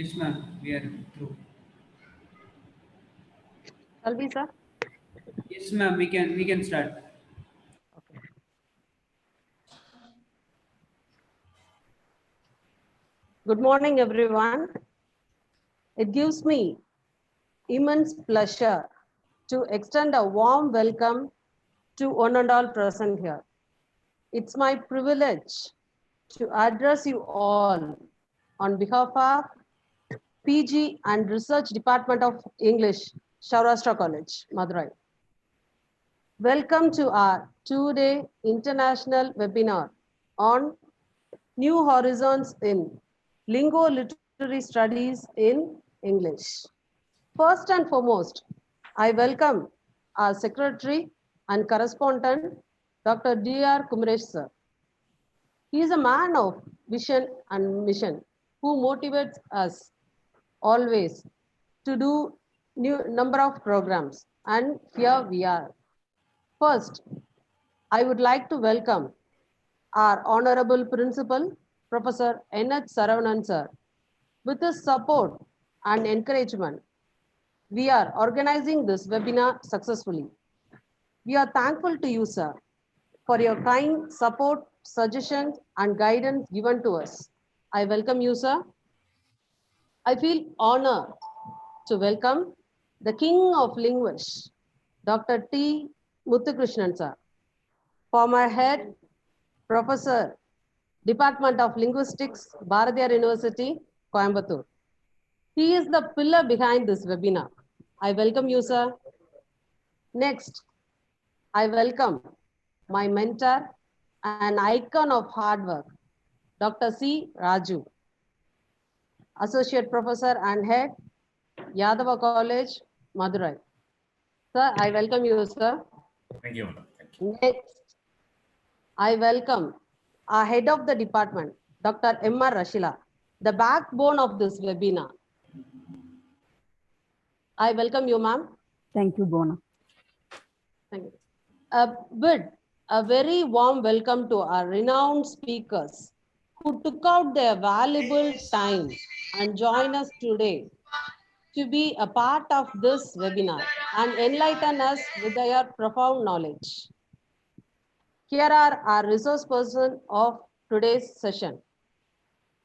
Yes, ma'am. We are through. Shall we, sir? Yes, ma'am. We can start. Okay. Good morning, everyone. It gives me immense pleasure to extend a warm welcome to one and all present here. It's my privilege to address you all on behalf of PG and Research Department of English, SOURASHTRA College, Madurai. Welcome to our two-day international webinar on New Horizons in Lingo-Literary Studies in English. First and foremost, I welcome our Secretary and Correspondent, Dr. D.R. Kumaresh sir. He is a man of vision and mission who motivates us always to do new number of programs. And here we are. First, I would like to welcome our Honorable Principal, Professor N.H. Saravanan sir. With his support and encouragement, we are organizing this webinar successfully. We are thankful to you, sir, for your kind support, suggestions, and guidance given to us. I welcome you, sir. I feel honored to welcome the King of Linguists, Dr. T. Muthukrishnan, sir, former head, Professor, Department of Linguistics, Bharatiyar University, Coimbatore. He is the pillar behind this webinar. I welcome you, sir. Next, I welcome my mentor and icon of hard work, Dr. C. Raju, Associate Professor and Head, Yadava College, Madurai. Sir, I welcome you, sir. Thank you, madam. Thank you. Next, I welcome our Head of the Department, Dr. M.R. Rashila, the backbone of this webinar. I welcome you, ma'am. Thank you, Bona. Thank you. A very warm welcome to our renowned speakers who took out their valuable time and join us today to be a part of this webinar and enlighten us with their profound knowledge. Here are our resource person of today's session.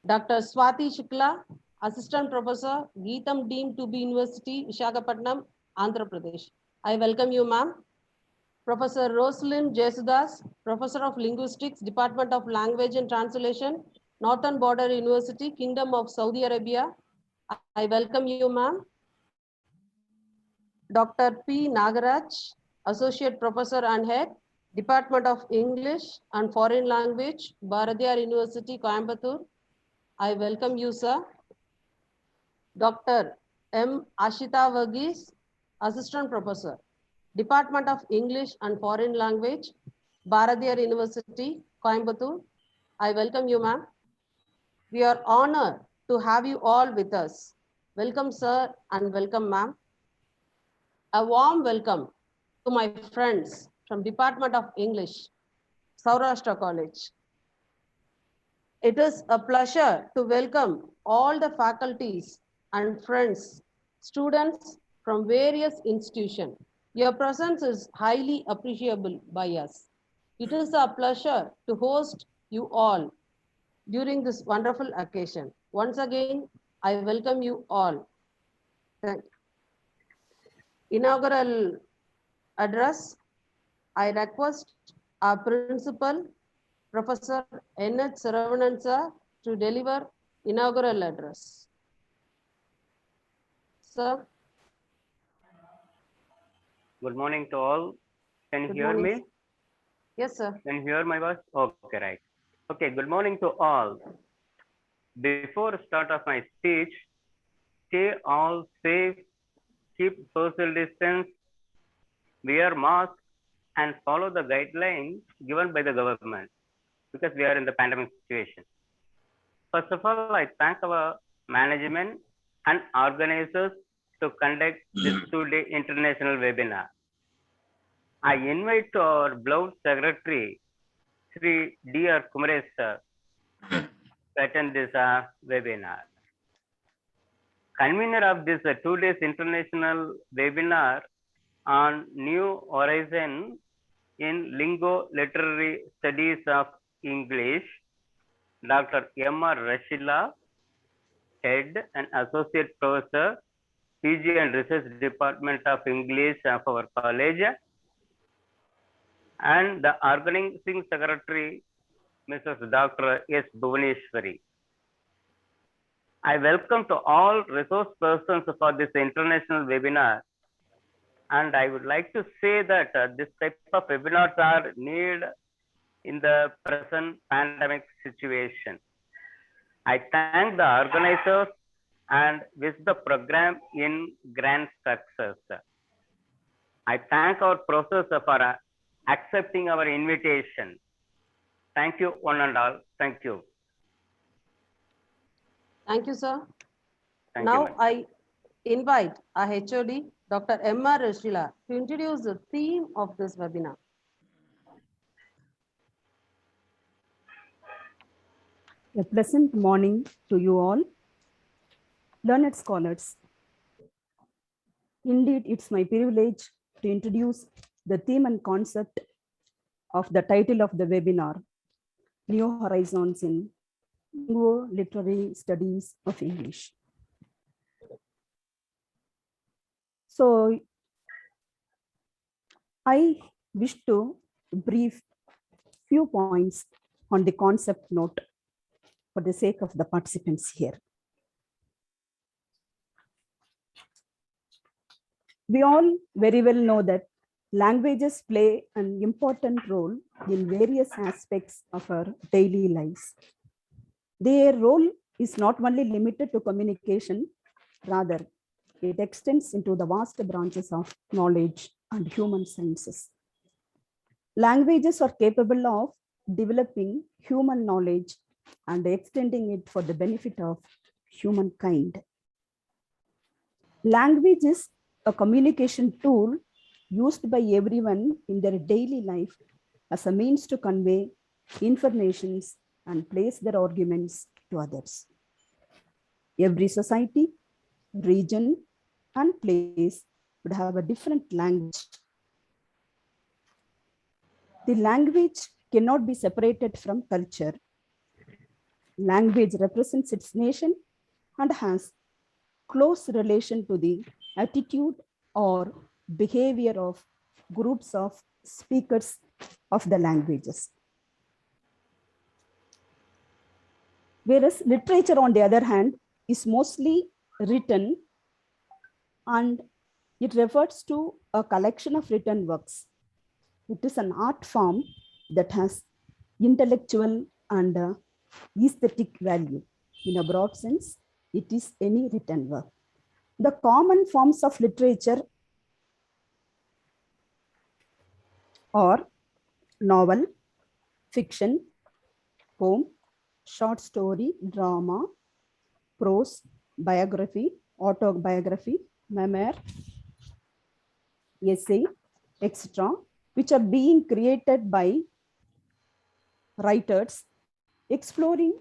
Dr. Swati Shukla, Assistant Professor, Geetam Deemed to be University, Visakhapatnam, Andhra Pradesh. I welcome you, ma'am. Professor Rosalind Jesudas, Professor of Linguistics, Department of Language and Translation, Northern Border University, Kingdom of Saudi Arabia. I welcome you, ma'am. Dr. P. Nagaraj, Associate Professor and Head, Department of English and Foreign Language, Bharatiyar University, Coimbatore. I welcome you, sir. Dr. M. Ashita Verghese, Assistant Professor, Department of English and Foreign Language, Bharatiyar University, Coimbatore. I welcome you, ma'am. We are honored to have you all with us. Welcome, sir, and welcome, ma'am. A warm welcome to my friends from Department of English, SOURASHTRA College. It is a pleasure to welcome all the faculties and friends, students from various institutions. Your presence is highly appreciable by us. It is a pleasure to host you all during this wonderful occasion. Once again, I welcome you all. Thank you. Inaugural address, I request our principal, Professor N.H. Saravanan sir, to deliver inaugural address. Sir. Good morning to all. Can you hear me? Yes, sir. Can you hear my voice? Okay, right. Okay, good morning to all. Before start of my speech, stay all safe, keep social distance, wear mask, and follow the guidelines given by the government because we are in the pandemic situation. First of all, I thank our management and organizers to conduct this two-day international webinar. I invite our beloved secretary, Sri D.R. Kumaresh sir, to attend this webinar. convener of this 2 days international webinar on New Horizon in Lingo Literary Studies of English, Dr. M.R. Rashila, Head and Associate Professor, PG and Research Department of English of our college, and the Organizing Secretary, Mrs. Dr. S. Bhuvaneshwari. I welcome to all resource persons for this international webinar, and I would like to say that this type of webinars are needed in the present pandemic situation. I thank the organizers and wish the program in grand success. I thank our professors for accepting our invitation. Thank you, one and all. Thank you. Thank you, sir. Thank Now you. I invite our HOD, Dr. M.R. Rashila, to introduce the theme of this webinar. A pleasant morning to you all, learned scholars. Indeed, it's my privilege to introduce the theme and concept of the title of the webinar, New Horizons in Lingo Literary Studies of English. So, I wish to brief few points on the concept note for the sake of the participants here. We all very well know that languages play an important role in various aspects of our daily lives. Their role is not only limited to communication, rather, it extends into the vast branches of knowledge and human sciences. Languages are capable of developing human knowledge and extending it for the benefit of humankind. Language is a communication tool used by everyone in their daily life as a means to convey informations and place their arguments to others. Every society, region, and place would have a different language. The language cannot be separated from culture. Language represents its nation and has close relation to the attitude or behavior of groups of speakers of the languages. Whereas literature, on the other hand, is mostly written, and it refers to a collection of written works. It is an art form that has intellectual and aesthetic value. In a broad sense, it is any written work. The common forms of literature are novel, fiction, poem, short story, drama, prose, biography, autobiography, memoir, essay, etc., which are being created by writers exploring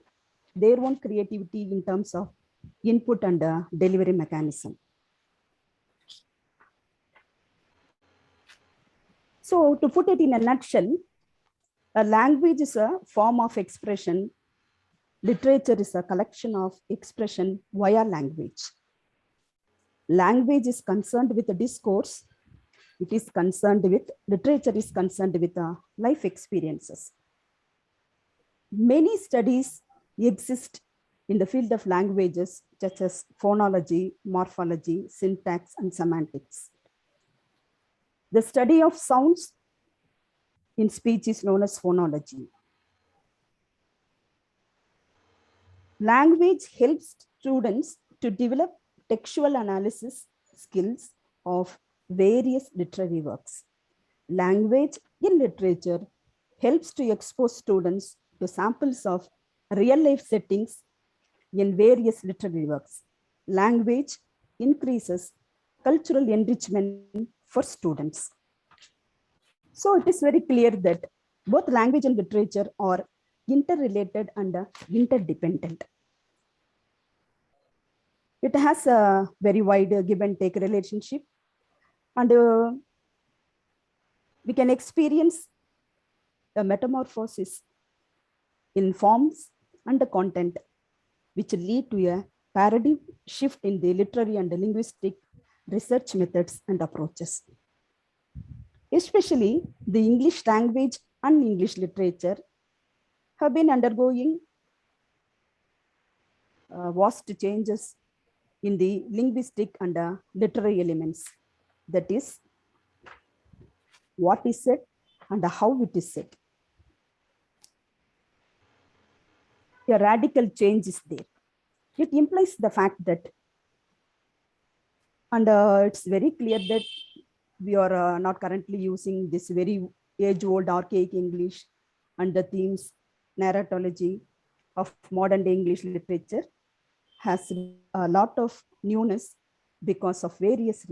their own creativity in terms of input and delivery mechanism. So to put it in a nutshell, a language is a form of expression. Literature is a collection of expression via language. Language is concerned with the discourse. It is concerned with, literature is concerned with life experiences. Many studies exist in the field of languages, such as phonology, morphology, syntax, and semantics. The study of sounds in speech is known as phonology. Language helps students to develop textual analysis skills of various literary works. Language in literature helps to expose students to samples of real-life settings in various literary works. Language increases cultural enrichment for students. So it is very clear that both language and literature are interrelated and interdependent. It has a very wide give and take relationship, and we can experience a metamorphosis in forms and the content, which lead to a paradigm shift in the literary and linguistic research methods and approaches. Especially the English language and English literature have been undergoing vast changes in the linguistic and literary elements. That is, what is said and how it is said. A radical change is there. It implies the fact that, and it's very clear that we are not currently using this very age-old archaic English and the themes, narratology of modern day English literature has a lot of newness because of various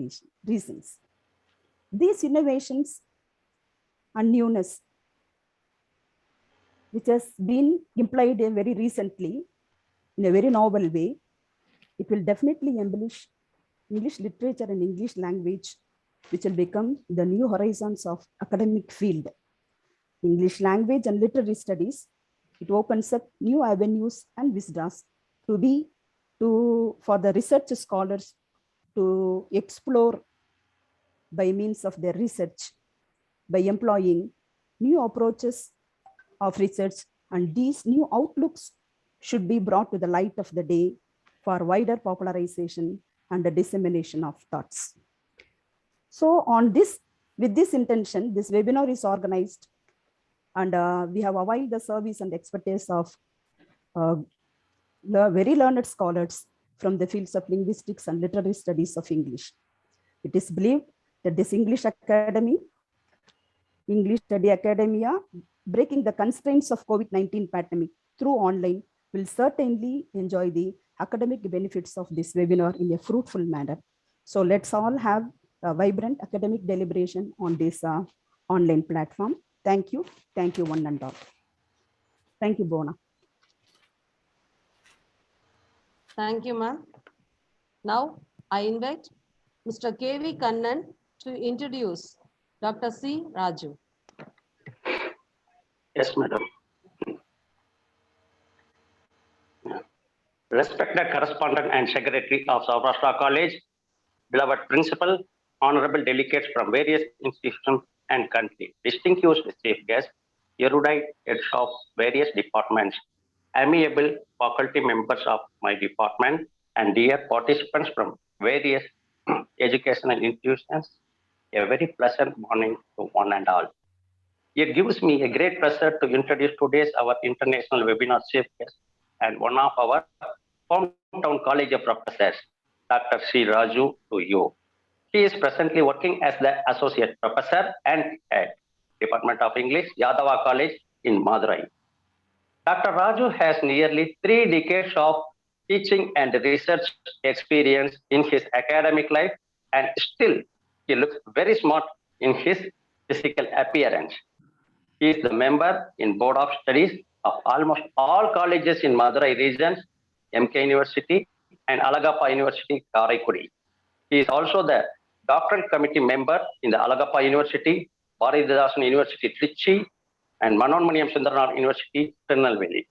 reasons. These innovations and newness, which has been implied very recently in a very novel way, it will definitely embellish English literature and English language, which will become the new horizons of academic field. English language and literary studies, it opens up new avenues and vistas for the research scholars to explore by means of their research, by employing new approaches of research, and these new outlooks should be brought to the light of the day for wider popularization and the dissemination of thoughts. So on this, with this intention, this webinar is organized, and we have availed the service and expertise of very learned scholars from the fields of linguistics and literary studies of English. It is believed that this English Study Academia, breaking the constraints of COVID-19 pandemic through online, will certainly enjoy the academic benefits of this webinar in a fruitful manner. So let's all have a vibrant academic deliberation on this online platform. Thank you. Thank you, one and all. Thank you, Bona. Thank you, ma'am. Now, I invite Mr. K.V. Kannan to introduce Dr. C. Raju. Yes, madam. Respected correspondent and secretary of SOURASHTRA College, beloved principal, honorable delegates from various institutions and countries, distinguished chief guests, erudite heads of various departments, amiable faculty members of my department, and dear participants from various educational institutions, a very pleasant morning to one and all. It gives me a great pleasure to introduce today's our international webinar chief guest and one of our hometown college of professors, Dr. C. Raju, to you. He is presently working as the associate professor and head, Department of English, Yadava College in Madurai. Dr. Raju has nearly 3 decades of teaching and research experience in his academic life, and still he looks very smart in his physical appearance. He is the member in Board of Studies of almost all colleges in Madurai region, MK University and Alagappa University, Karaikudi. He is also the doctoral committee member in the Alagappa University, Bharathidasan University, Trichy, and Manonmaniam Sundaranath University, Tirunelveli.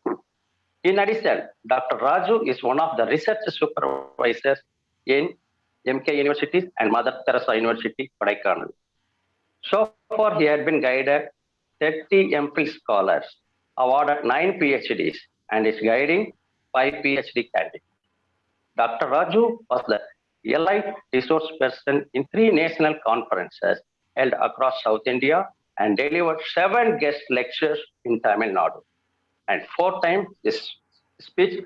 In addition, Dr. Raju is one of the research supervisors in MK University and Mother Teresa University, Kodaikanal. So far, he had been guided 30 MPhil scholars, awarded 9 PhDs, and is guiding 5 PhD candidates. Dr. Raju was the elite resource person in 3 national conferences held across South India and delivered 7 guest lectures in Tamil Nadu, and 4 times his speech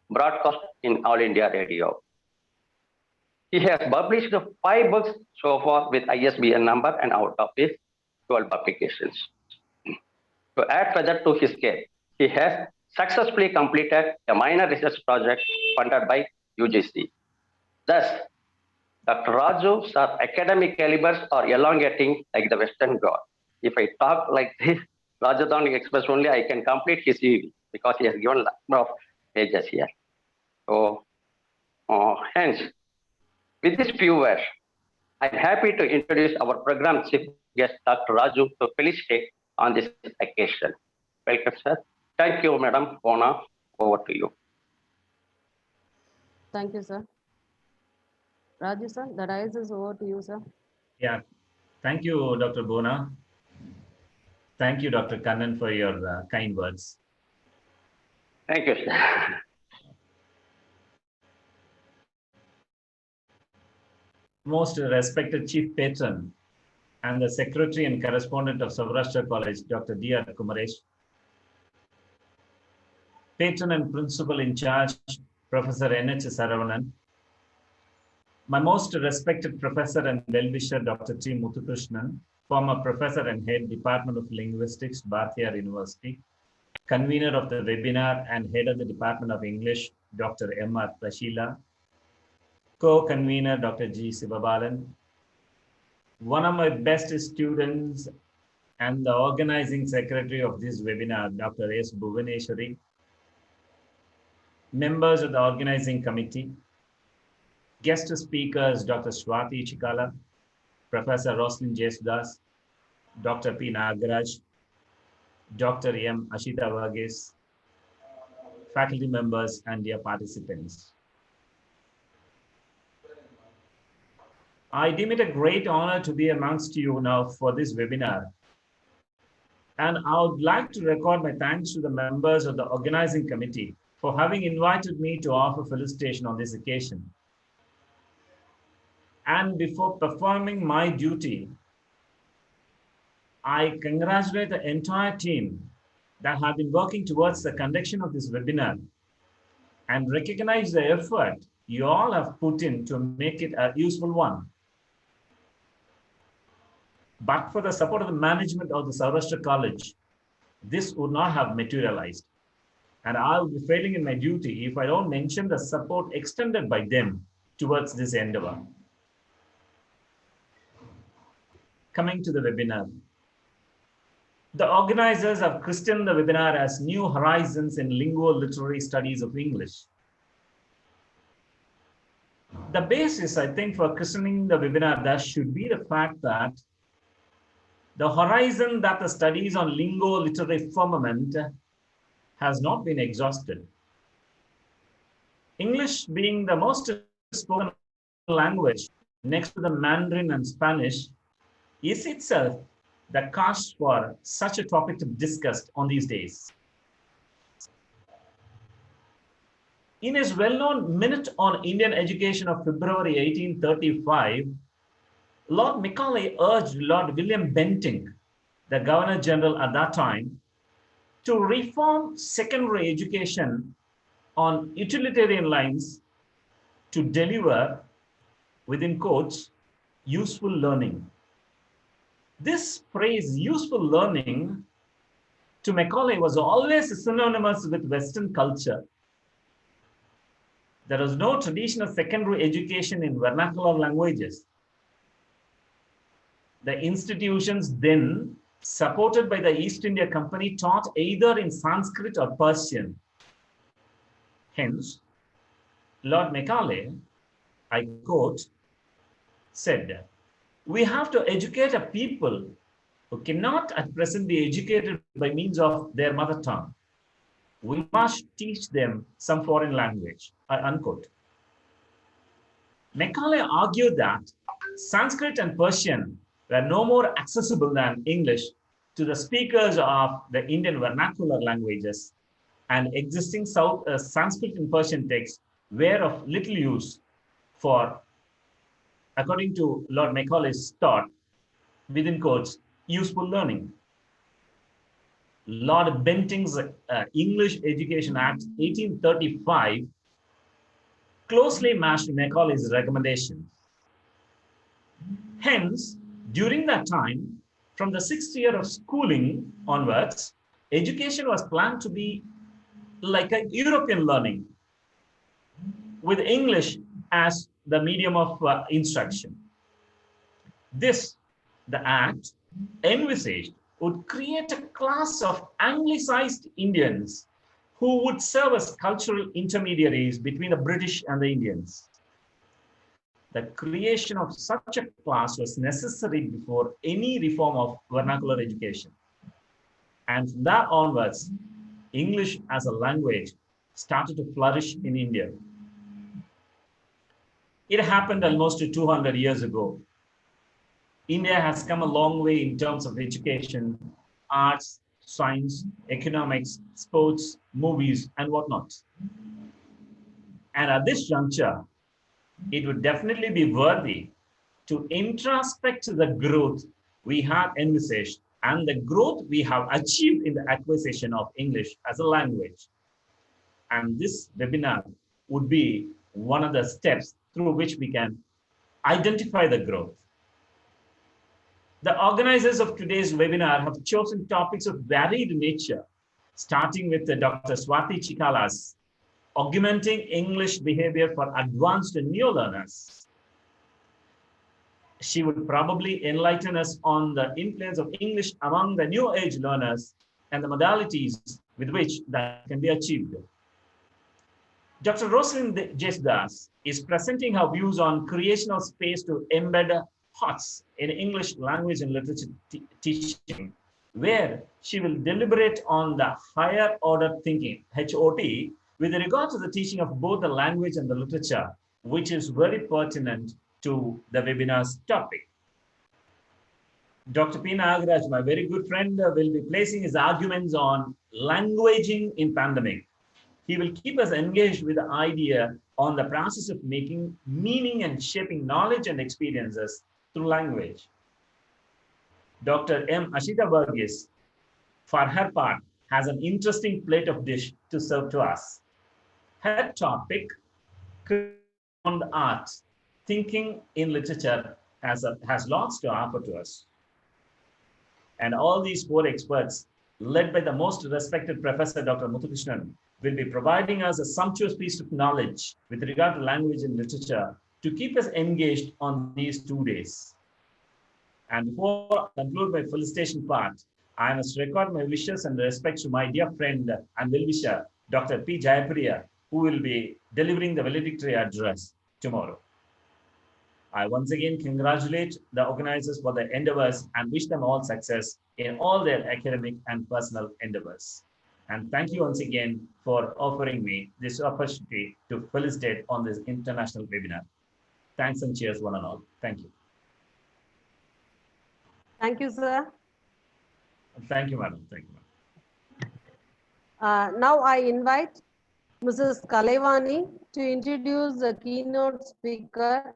broadcast in All India Radio. He has published 5 books so far with ISBN number and out of his 12 publications. To add further to his case, he has successfully completed a minor research project funded by UGC. Thus, Dr. Raju's academic calibers are elongating like the Western God. If I talk like this, Rajadhani Express only, I can complete his CV because he has given a lot of pages here. So, Hence, with this few words, I'm happy to introduce our program chief guest, Dr. Raju, to felicitate on this occasion. Welcome, sir. Thank you, Madam Bona. Over to you. Thank you, sir. Raju, sir, the dais is over to you, sir. Yeah, thank you, Dr. Bona. Thank you, Dr. Kannan, for your kind words. Thank you, sir. Most respected Chief Patron and the Secretary and Correspondent of SOURASHTRA College, Dr. D.R. Kumaresh. Patron and Principal in Charge, Professor N.H. Saravanan. My most respected Professor and Well-wisher, Dr. T. Muthukrishnan, former Professor and Head, Department of Linguistics, Bharatiya University, Convener of the webinar and Head of the Department of English, Dr. M.R. Prashila, Co-Convener, Dr. G. Sivabalan, one of my best students and the organizing secretary of this webinar, Dr. S. Bhuvaneshwari, members of the organizing committee, guest speakers, Dr. Swati Chikala, Professor Roslyn Jesdas, Dr. P. Nagaraj, Dr. M. Ashita Varghese, faculty members, and dear participants. I deem it a great honor to be amongst you now for this webinar. And I would like to record my thanks to the members of the organizing committee for having invited me to offer felicitation on this occasion. And before performing my duty, I congratulate the entire team that have been working towards the conduction of this webinar and recognize the effort you all have put in to make it a useful one. But for the support of the management of the SOURASHTRA College, this would not have materialized. And I will be failing in my duty if I don't mention the support extended by them towards this endeavor. Coming to the webinar. The organizers have christened the webinar as New Horizons in Linguo-Literary Studies of English. The basis, I think, for christening the webinar thus should be the fact that the horizon that the studies on lingo-literary firmament has not been exhausted. English being the most spoken language next to the Mandarin and Spanish is itself the cast for such a topic to be discussed on these days. In his well-known Minute on Indian Education of February 1835, Lord Macaulay urged Lord William Bentinck, the Governor General at that time, to reform secondary education on utilitarian lines to deliver, within quotes, useful learning. This phrase, useful learning, to Macaulay was always synonymous with Western culture. There was no traditional secondary education in vernacular languages. The institutions then, supported by the East India Company, taught either in Sanskrit or Persian. Hence, Lord Macaulay, I quote, said, "We have to educate a people who cannot at present be educated by means of their mother tongue. We must teach them some foreign language," unquote. Macaulay argued that Sanskrit and Persian were no more accessible than English to the speakers of the Indian vernacular languages, and existing Sanskrit and Persian texts were of little use for, according to Lord Macaulay's thought, within quotes, useful learning. Lord Bentinck's English Education Act 1835 closely matched Macaulay's recommendations. Hence, during that time, from the 6th year of schooling onwards, education was planned to be like a European learning, with English as the medium of instruction. This, the Act envisaged, would create a class of anglicized Indians who would serve as cultural intermediaries between the British and the Indians. The creation of such a class was necessary before any reform of vernacular education. And from that onwards, English as a language started to flourish in India. It happened almost 200 years ago. India has come a long way in terms of education, arts, science, economics, sports, movies, and whatnot. And at this juncture, it would definitely be worthy to introspect the growth we have envisaged and the growth we have achieved in the acquisition of English as a language. And this webinar would be one of the steps through which we can identify the growth. The organizers of today's webinar have chosen topics of varied nature, starting with Dr. Swati Chikala's Augmenting English Behavior for Advanced Neo-Learners. She would probably enlighten us on the influence of English among the new age learners and the modalities with which that can be achieved. Dr. Rosalind Jesdas is presenting her views on creational space to embed HOTS in English language and literature teaching, where she will deliberate on the higher order thinking, HOT, with regard to the teaching of both the language and the literature, which is very pertinent to the webinar's topic. Dr. P. Nagaraj, my very good friend, will be placing his arguments on languaging in pandemic. He will keep us engaged with the idea on the process of making meaning and shaping knowledge and experiences through language. Dr. M. Ashita Burgess, for her part, has an interesting plate of dish to serve to us. Her topic, on the arts, thinking in literature, has lots to offer to us. And all these four experts, led by the most respected Professor Dr. Muthukrishnan, will be providing us a sumptuous piece of knowledge with regard to language and literature to keep us engaged on these 2 days. And before I conclude my felicitation part, I must record my wishes and respects to my dear friend and well-wisher, Dr. P. Jayapriya, who will be delivering the valedictory address tomorrow. I once again congratulate the organizers for their endeavors and wish them all success in all their academic and personal endeavors. And thank you once again for offering me this opportunity to felicitate on this international webinar. Thanks and cheers one and all. Thank you. Thank you, sir. Thank you, madam. Thank you, madam. Now I invite Mrs. Kalevani to introduce the keynote speaker,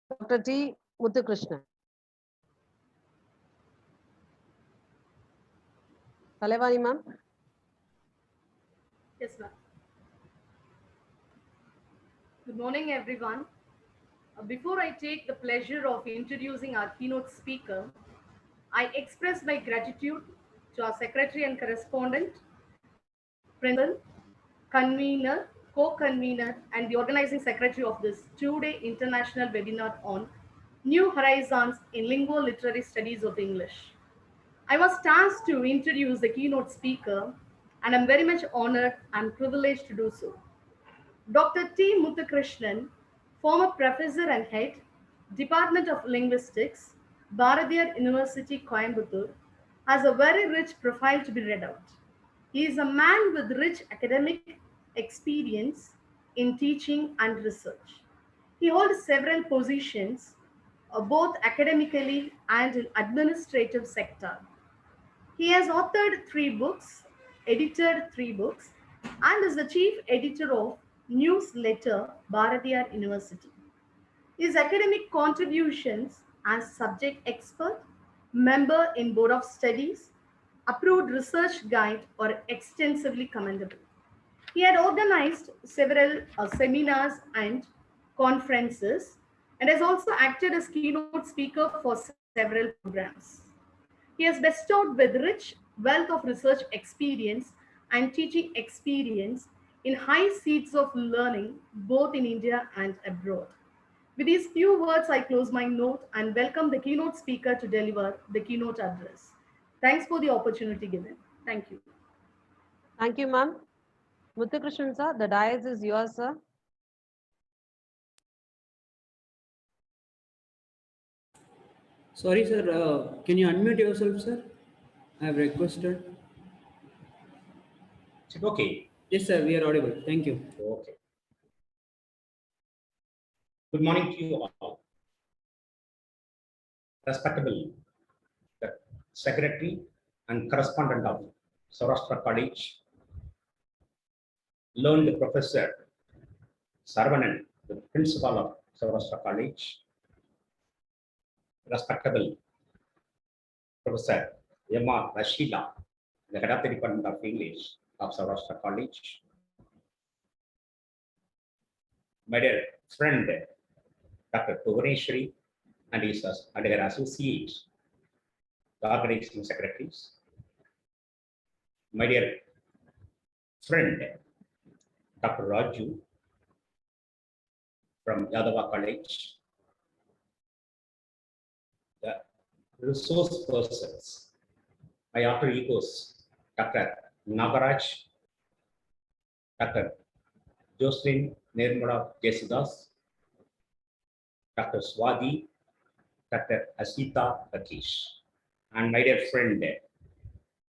Dr. T. Muthukrishnan. Kalevani, ma'am. Yes, ma'am. Good morning, everyone. Before I take the pleasure of introducing our keynote speaker, I express my gratitude to our secretary and correspondent, principal, convener, co-convener, and the organizing secretary of this 2-day international webinar on New Horizons in Linguo-Literary Studies of English. I was tasked to introduce the keynote speaker, and I'm very much honored and privileged to do so. Dr. T. Muthukrishnan, former professor and head, Department of Linguistics, Bharathiar University, Coimbatore, has a very rich profile to be read out. He is a man with rich academic experience in teaching and research. He holds several positions, both academically and in administrative sector. He has authored 3 books, edited 3 books, and is the chief editor of newsletter Bharathiar University. His academic contributions as subject expert, member in Board of Studies, approved research guide are extensively commendable. He had organized several seminars and conferences and has also acted as keynote speaker for several programs. He has bestowed with rich wealth of research experience and teaching experience in high seats of learning, both in India and abroad. With these few words, I close my note and welcome the keynote speaker to deliver the keynote address. Thanks for the opportunity given. Thank you. Thank you, ma'am. Muthukrishnan sir, the dais is yours, sir. Sorry, sir. Can you unmute yourself, sir? I have requested. Is it okay? Yes, sir. We are audible. Thank you. Okay. Good morning to you all. Respectable the Secretary and Correspondent of SOURASHTRA College, learned Professor Saravanan, the Principal of SOURASHTRA College, respectable Professor M.R. Rashila, the Head of the Department of English of SOURASHTRA College, my dear friend Dr. Bhuvaneshwari and her associates, the organizing secretaries, my dear friend Dr. Raju from Yadava College, the resource persons, my alter egos, Dr. Nagaraj, Dr. Jocelyn Nirmala Jesudas, Dr. Swadi, Dr. Asita Rakesh, and my dear friend,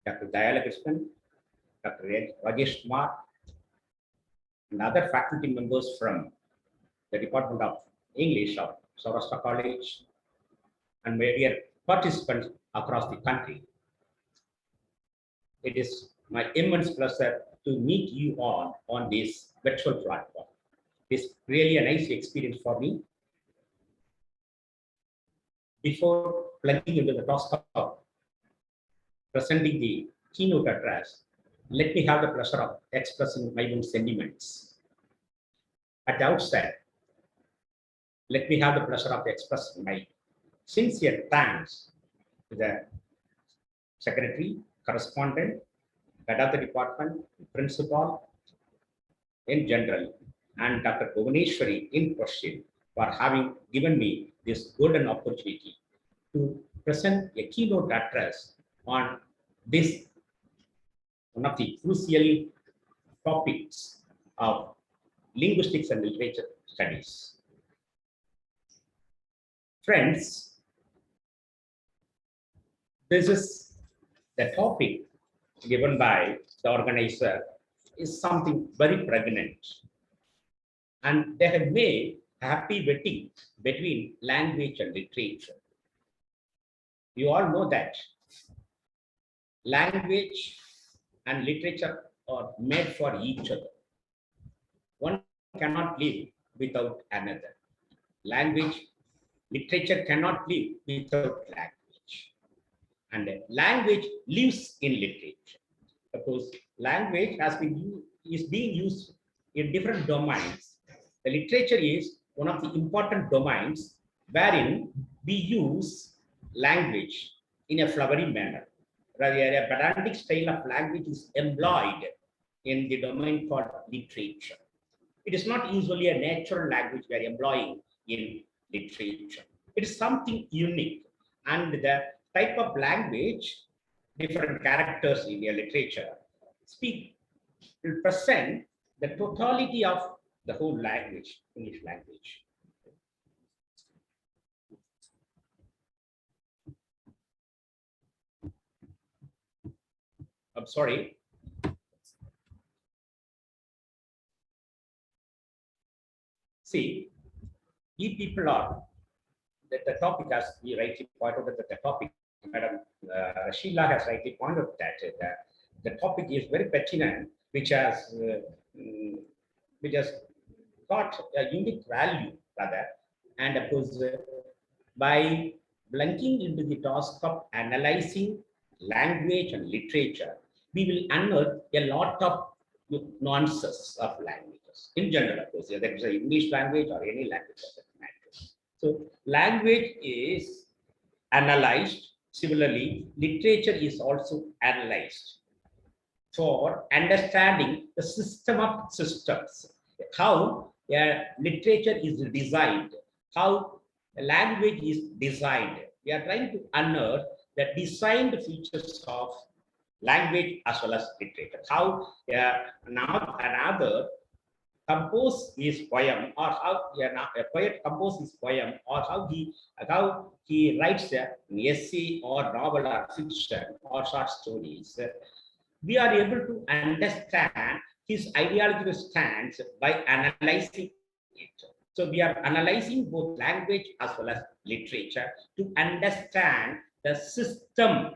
Dr. Dayala Krishnan, Dr. Rajesh Kumar, and other faculty members from the Department of English of SOURASHTRA College, and my dear participants across the country. It is my immense pleasure to meet you all on this virtual platform. It's really a nice experience for me. Before plunging into the task of presenting the keynote address, let me have the pleasure of expressing my own sentiments. At the outset, let me have the pleasure of expressing my sincere thanks to the Secretary, Correspondent, Head of the Department, Principal in general, and Dr. Bhuvaneshwari in question for having given me this golden opportunity to present a keynote address on this one of the crucial topics of linguistics and literature studies. Friends, this is the topic given by the organizer is something very pregnant, and they have made happy wedding between language and literature. You all know that language and literature are made for each other. One cannot live without another. Literature cannot live without language. And language lives in literature. Of course, language is being used in different domains. The literature is one of the important domains wherein we use language in a flowery manner. Rather, a pedantic style of language is employed in the domain called literature. It is not usually a natural language we are employing in literature. It is something unique, and the type of language, different characters in your literature will present the totality of the whole language, English language. I'm sorry. See, we people are, that the topic, as we rightly pointed out, that the topic, Madam Sheila has rightly pointed out that the topic is very pertinent, which has got a unique value, rather, and of course, by plunging into the task of analyzing language and literature, we will unearth a lot of nuances of languages in general, of course, whether it's an English language or any language of that matter. So language is analyzed. Similarly, literature is also analyzed for understanding the system of systems, how literature is designed, how language is designed. We are trying to unearth the designed features of language as well as literature. How now another compose his poem, or how a poet composes his poem, or how he writes an essay or novel or fiction or short stories. We are able to understand his ideological stance by analyzing it. So we are analyzing both language as well as literature to understand the system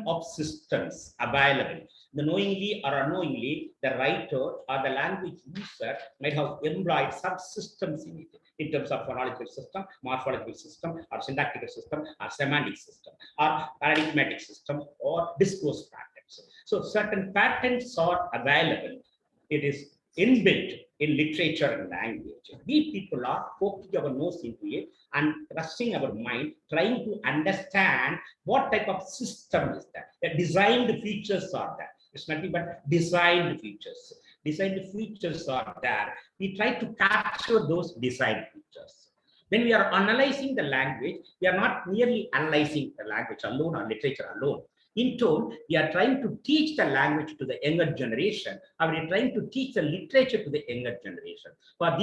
of systems available. The knowingly or unknowingly, the writer or the language user might have employed subsystems in it, in terms of phonological system, morphological system, or syntactical system, or semantic system, or paradigmatic system, or discourse patterns. So certain patterns are available. It is inbuilt in literature and language. We people are poking our nose into it and rushing our mind, trying to understand what type of system is that. The designed features are there. It's nothing but designed features. Designed features are there. We try to capture those designed features. When we are analyzing the language, we are not merely analyzing the language alone or literature alone. In tone, we are trying to teach the language to the younger generation, or we are trying to teach the literature to the younger generation. For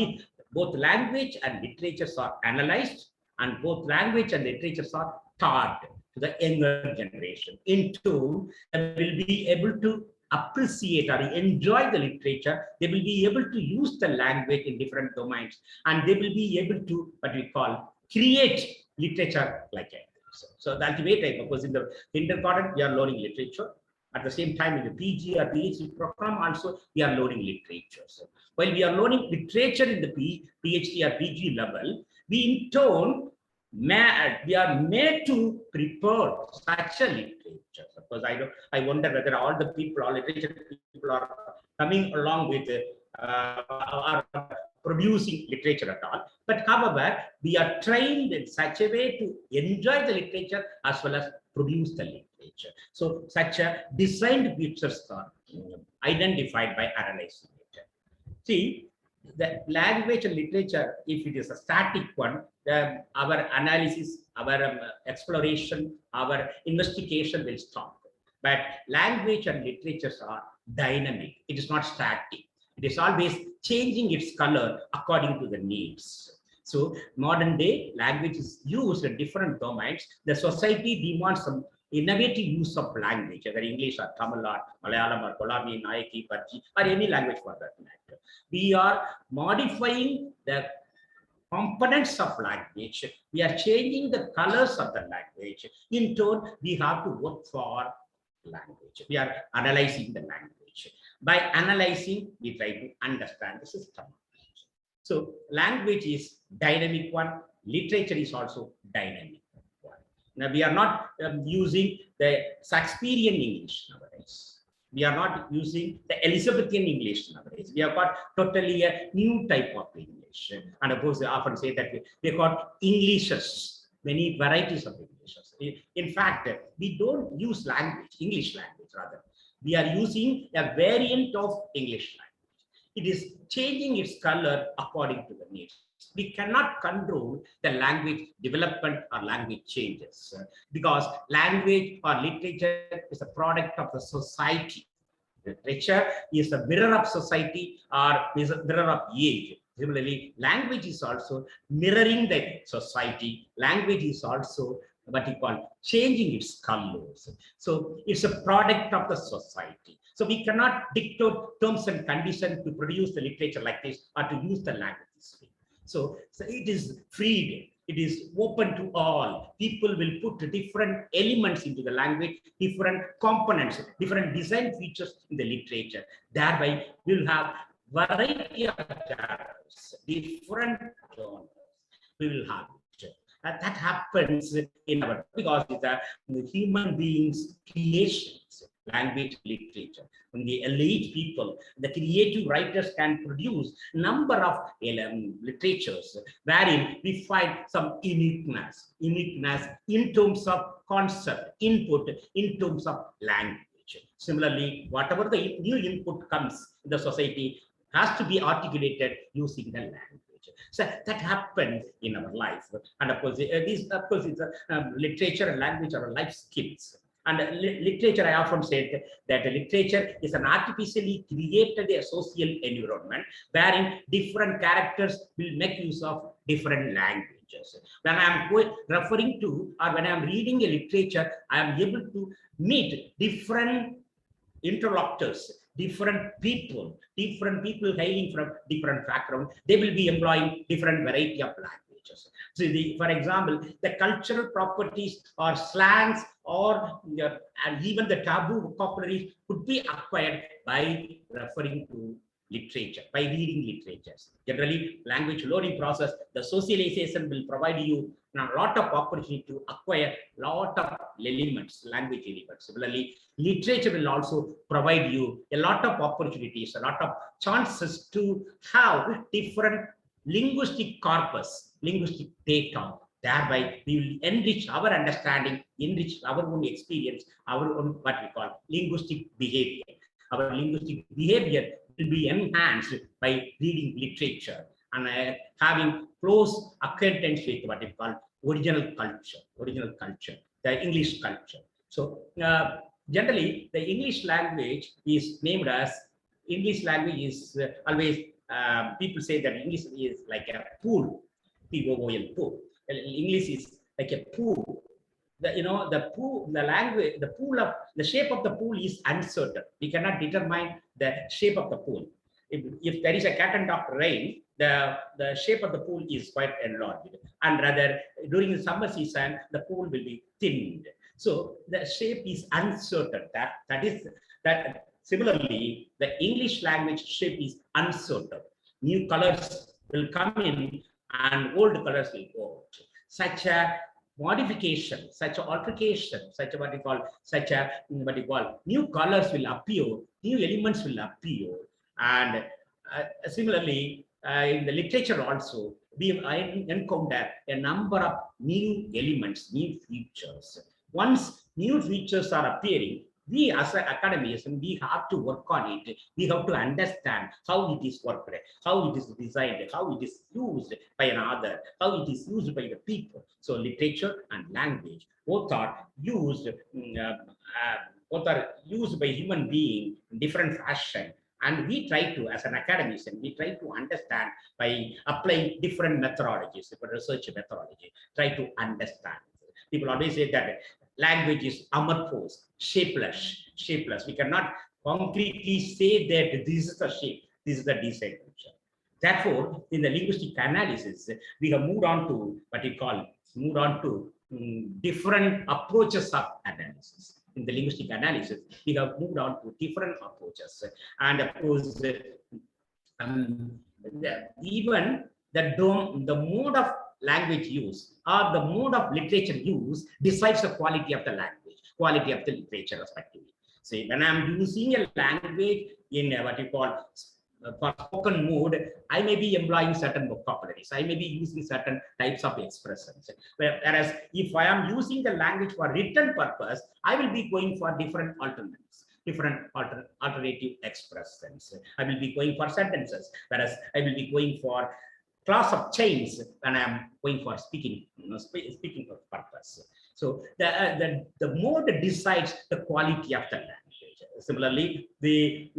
both language and literatures are analyzed, and both language and literatures are taught to the younger generation. In tone, they will be able to appreciate or enjoy the literature. They will be able to use the language in different domains, and they will be able to what we call create literature like it. So the ultimate type, of course, in the kindergarten, we are learning literature. At the same time, in the PG or PhD program, also, we are learning literature. So while we are learning literature in the PhD or PG level, we in turn, we are made to prepare such a literature. Because I wonder whether all the people, all literature people are coming along with are producing literature at all. But however, we are trained in such a way to enjoy the literature as well as produce the literature. So such a designed features are identified by analyzing it. See, the language and literature, if it is a static one, our analysis, our exploration, our investigation will stop. But language and literatures are dynamic. It is not static. It is always changing its color according to the needs. So modern day language is used in different domains. The society demands some innovative use of language, whether English or Tamil or Malayalam or Kolami, Nayaki, Parchi, or any language for that matter. We are modifying the components of language. We are changing the colors of the language. In turn, we have to work for language. We are analyzing the language. By analyzing, we try to understand the system. So language is dynamic one. Literature is also dynamic one. Now we are not using the Shakespearean English nowadays. We are not using the Elizabethan English nowadays. We have got totally a new type of English. And of course, they often say that we got Englishes, many varieties of Englishes. In fact, we don't use language, English language rather. We are using a variant of English language. It is changing its color according to the needs. We cannot control the language development or language changes because language or literature is a product of the society. Literature is a mirror of society or is a mirror of age. Similarly, language is also mirroring the society. Language is also what you call changing its colors. So it's a product of the society. So we cannot dictate terms and conditions to produce the literature like this or to use the language this way. So it is freed. It is open to all. People will put different elements into the language, different components, different design features in the literature. Thereby, we'll have variety of genres, different genres. We will have it. That happens in our, because it's the human beings' creations, language, literature. When the elite people, the creative writers can produce number of literatures wherein we find some uniqueness in terms of concept, input, in terms of language. Similarly, whatever the new input comes in the society has to be articulated using the language. So that happens in our life, and of course, it's literature and language are life skills. And literature, I often said that literature is an artificially created a social environment wherein different characters will make use of different languages. When I am referring to or when I am reading a literature, I am able to meet different interlocutors, different people hailing from different backgrounds. They will be employing different variety of languages. So for example, the cultural properties or slangs or and even the taboo vocabulary could be acquired by referring to literature, by reading literatures. Generally, language learning process, the socialization will provide you a lot of opportunity to acquire lot of elements, language elements. Similarly, literature will also provide you a lot of opportunities, a lot of chances to have different linguistic corpus, linguistic data. Thereby, we will enrich our understanding, enrich our own experience, our own what we call linguistic behavior. Our linguistic behavior will be enhanced by reading literature and having close acquaintance with what we call original culture, the English culture. So generally, the English language is named as, English language is always, people say that English is like a pool, P-O-O-L, pool. English is like a pool. The pool, the language, the pool of, the shape of the pool is uncertain. We cannot determine the shape of the pool. If there is a cat and dog rain, the shape of the pool is quite enlarged, and rather during the summer season, the pool will be thinned. So the shape is uncertain. That similarly, the English language shape is uncertain. New colors will come in and old colors will go out. Such a modification, such an altercation, such a new colors will appear, new elements will appear. And similarly, in the literature also, we encounter a number of new elements, new features. Once new features are appearing, we as academics, we have to work on it. We have to understand how it is worked, how it is designed, how it is used by another, how it is used by the people. So literature and language both are used by human being in different fashion. And we try to, as an academician, we try to understand by applying different methodologies, different research methodology, try to understand. People always say that language is amorphous, shapeless. We cannot concretely say that this is the shape, this is the design. Therefore, in the linguistic analysis, we have moved on to what we call, different approaches of analysis. In the linguistic analysis, we have moved on to different approaches. And of course, even the mode of language use or the mode of literature use decides the quality of the language, quality of the literature respectively. See, when I'm using a language in what you call for spoken mode, I may be employing certain vocabularies, I may be using certain types of expressions. Whereas if I am using the language for written purpose, I will be going for different alternatives, different alternative expressions. I will be going for sentences, whereas I will be going for class of chains when I am going for speaking purpose. So the mode decides the quality of the language. Similarly, the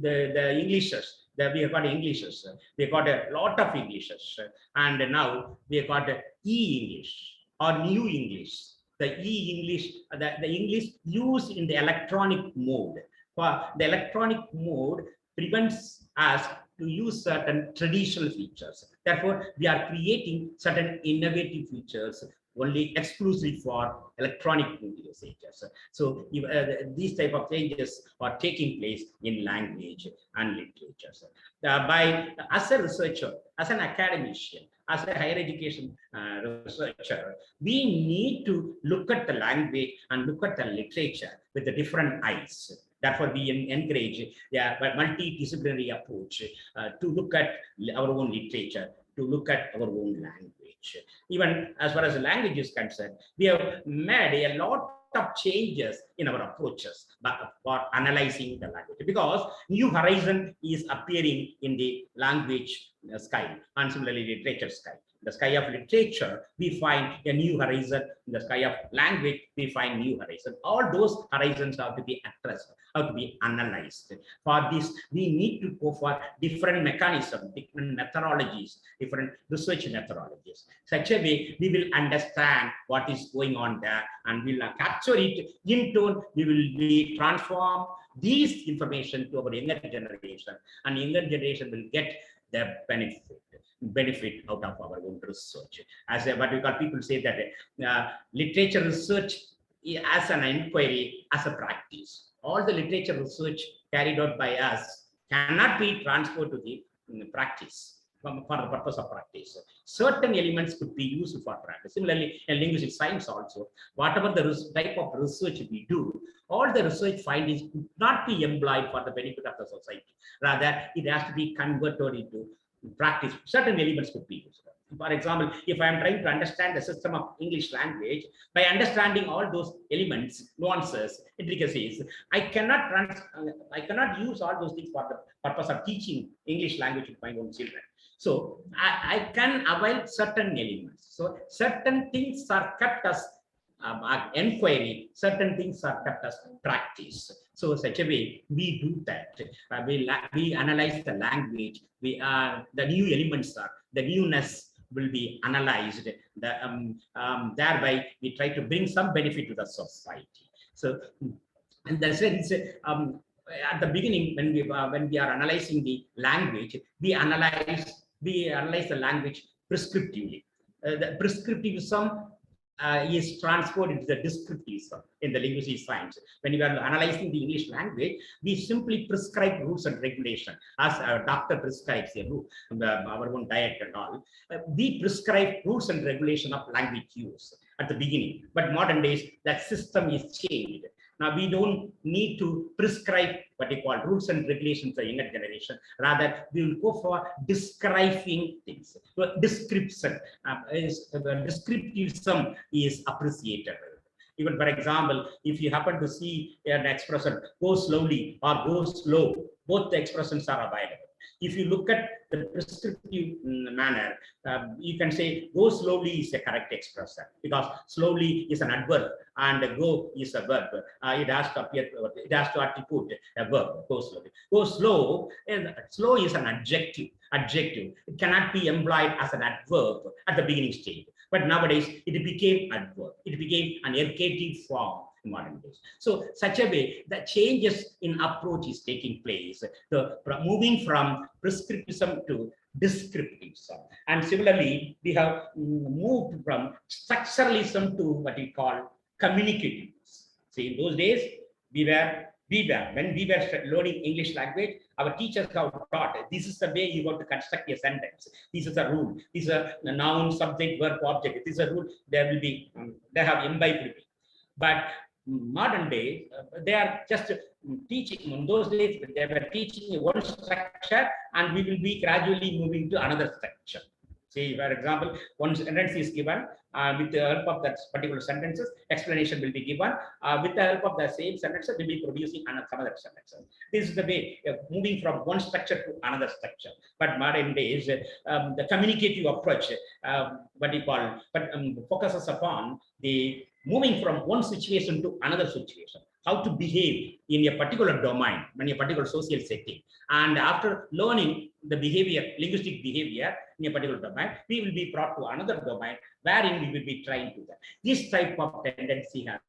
Englishes, we have got Englishes, we have got a lot of Englishes, and now we have got E-English or New English. The E-English, the English used in the electronic mode. For the electronic mode prevents us to use certain traditional features. Therefore, we are creating certain innovative features only exclusively for electronic usages. So these type of changes are taking place in language and literature. As a researcher, as an academician, as a higher education researcher, we need to look at the language and look at the literature with the different eyes. Therefore, we encourage a multidisciplinary approach to look at our own literature, to look at our own language. Even as far as the language is concerned, we have made a lot of changes in our approaches for analyzing the language, because new horizon is appearing in the language sky and similarly literature sky. the sky of literature, we find a new horizon. In the sky of language, we find new horizon. All those horizons have to be addressed, have to be analyzed. For this, we need to go for different mechanisms, different methodologies, different research methodologies. Such a way, we will understand what is going on there and we'll capture it. In turn, we will be transform these information to our younger generation, and younger generation will get the benefit out of our own research. As what we call, people say that literature research as an inquiry, as a practice. All the literature research carried out by us cannot be transferred to the practice. For the purpose of practice, certain elements could be used for practice. Similarly, in linguistic science also, whatever the type of research we do, all the research findings could not be employed for the benefit of the society. Rather, it has to be converted into practice. Certain elements could be used. For example, if I am trying to understand the system of English language, by understanding all those elements, nuances, intricacies, I cannot use all those things for the purpose of teaching English language to my own children. So I can avoid certain elements. So certain things are kept as inquiry, certain things are kept as practice. So such a way we do that. We analyze the language. The new elements are the newness will be analyzed. Thereby we try to bring some benefit to the society. So in the sense, at the beginning, when we are analyzing the language, we analyze the language prescriptively. The prescriptivism is transferred into the descriptivism in the linguistic science. When you are analyzing the English language, we simply prescribe rules and regulation, as our doctor prescribes a rule, our own diet and all. We prescribe rules and regulation of language use at the beginning. But modern days, that system is changed. Now, we don't need to prescribe what they call rules and regulations for younger generation. Rather, we will go for describing things. So description, descriptivism is appreciated. Even, for example, if you happen to see an expression go slowly or go slow, both the expressions are available. If you look at the prescriptive manner, you can say go slowly is a correct expression, because slowly is an adverb and go is a verb. It has to appear, it has to attribute a verb. Go slowly. Go slow, and slow is an adjective. It cannot be employed as an adverb at the beginning stage. But nowadays it became adverb. It became an ergative form in modern days. So such a way, the changes in approach is taking place. Moving from prescriptivism to descriptivism. And similarly, we have moved from structuralism to what we call communicativism. See, in those days, when we were learning English language, our teachers have taught this is the way you want to construct a sentence. This is a rule. This is a noun, subject, verb, object. This is a rule. There will be, they have imbibed it. But modern day, they are just teaching. In those days, they were teaching one structure, and we will be gradually moving to another structure. Say, for example, one sentence is given, with the help of that particular sentences, explanation will be given. With the help of the same sentences, we'll be producing some other sentences. This is the way moving from one structure to another structure. But modern days, the communicative approach, what we call, focuses upon the moving from one situation to another situation, how to behave in a particular domain, in a particular social setting. And after learning the behavior, linguistic behavior in a particular domain, we will be brought to another domain wherein we will be trying to that. This type of tendency has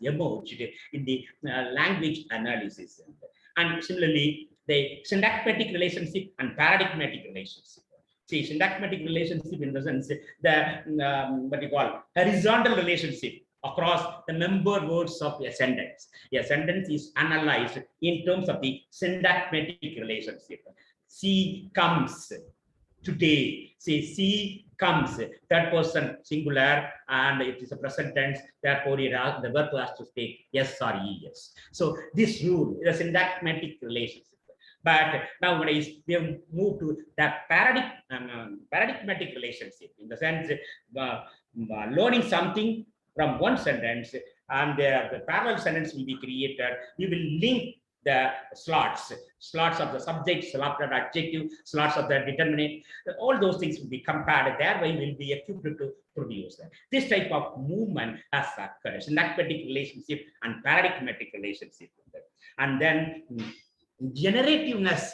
emerged in the language analysis. And similarly, the syntagmatic relationship and paradigmatic relationship. See, syntagmatic relationship in the sense, what you call horizontal relationship across the member words of a sentence. A sentence is analyzed in terms of the syntagmatic relationship. She comes today. Say, she comes, third person singular, and it is a present tense. Therefore, the verb has to take yes or es. So this rule is a syntagmatic relationship. But nowadays, we have moved to the paradigmatic relationship, in the sense learning something from one sentence, and the parallel sentence will be created. We will link the slots of the subject, slots of the adjective, slots of the determinant. All those things will be compared. Thereby, will be equipped to produce that. This type of movement has occurred. Syntactic relationship and paradigmatic relationship. And then generativeness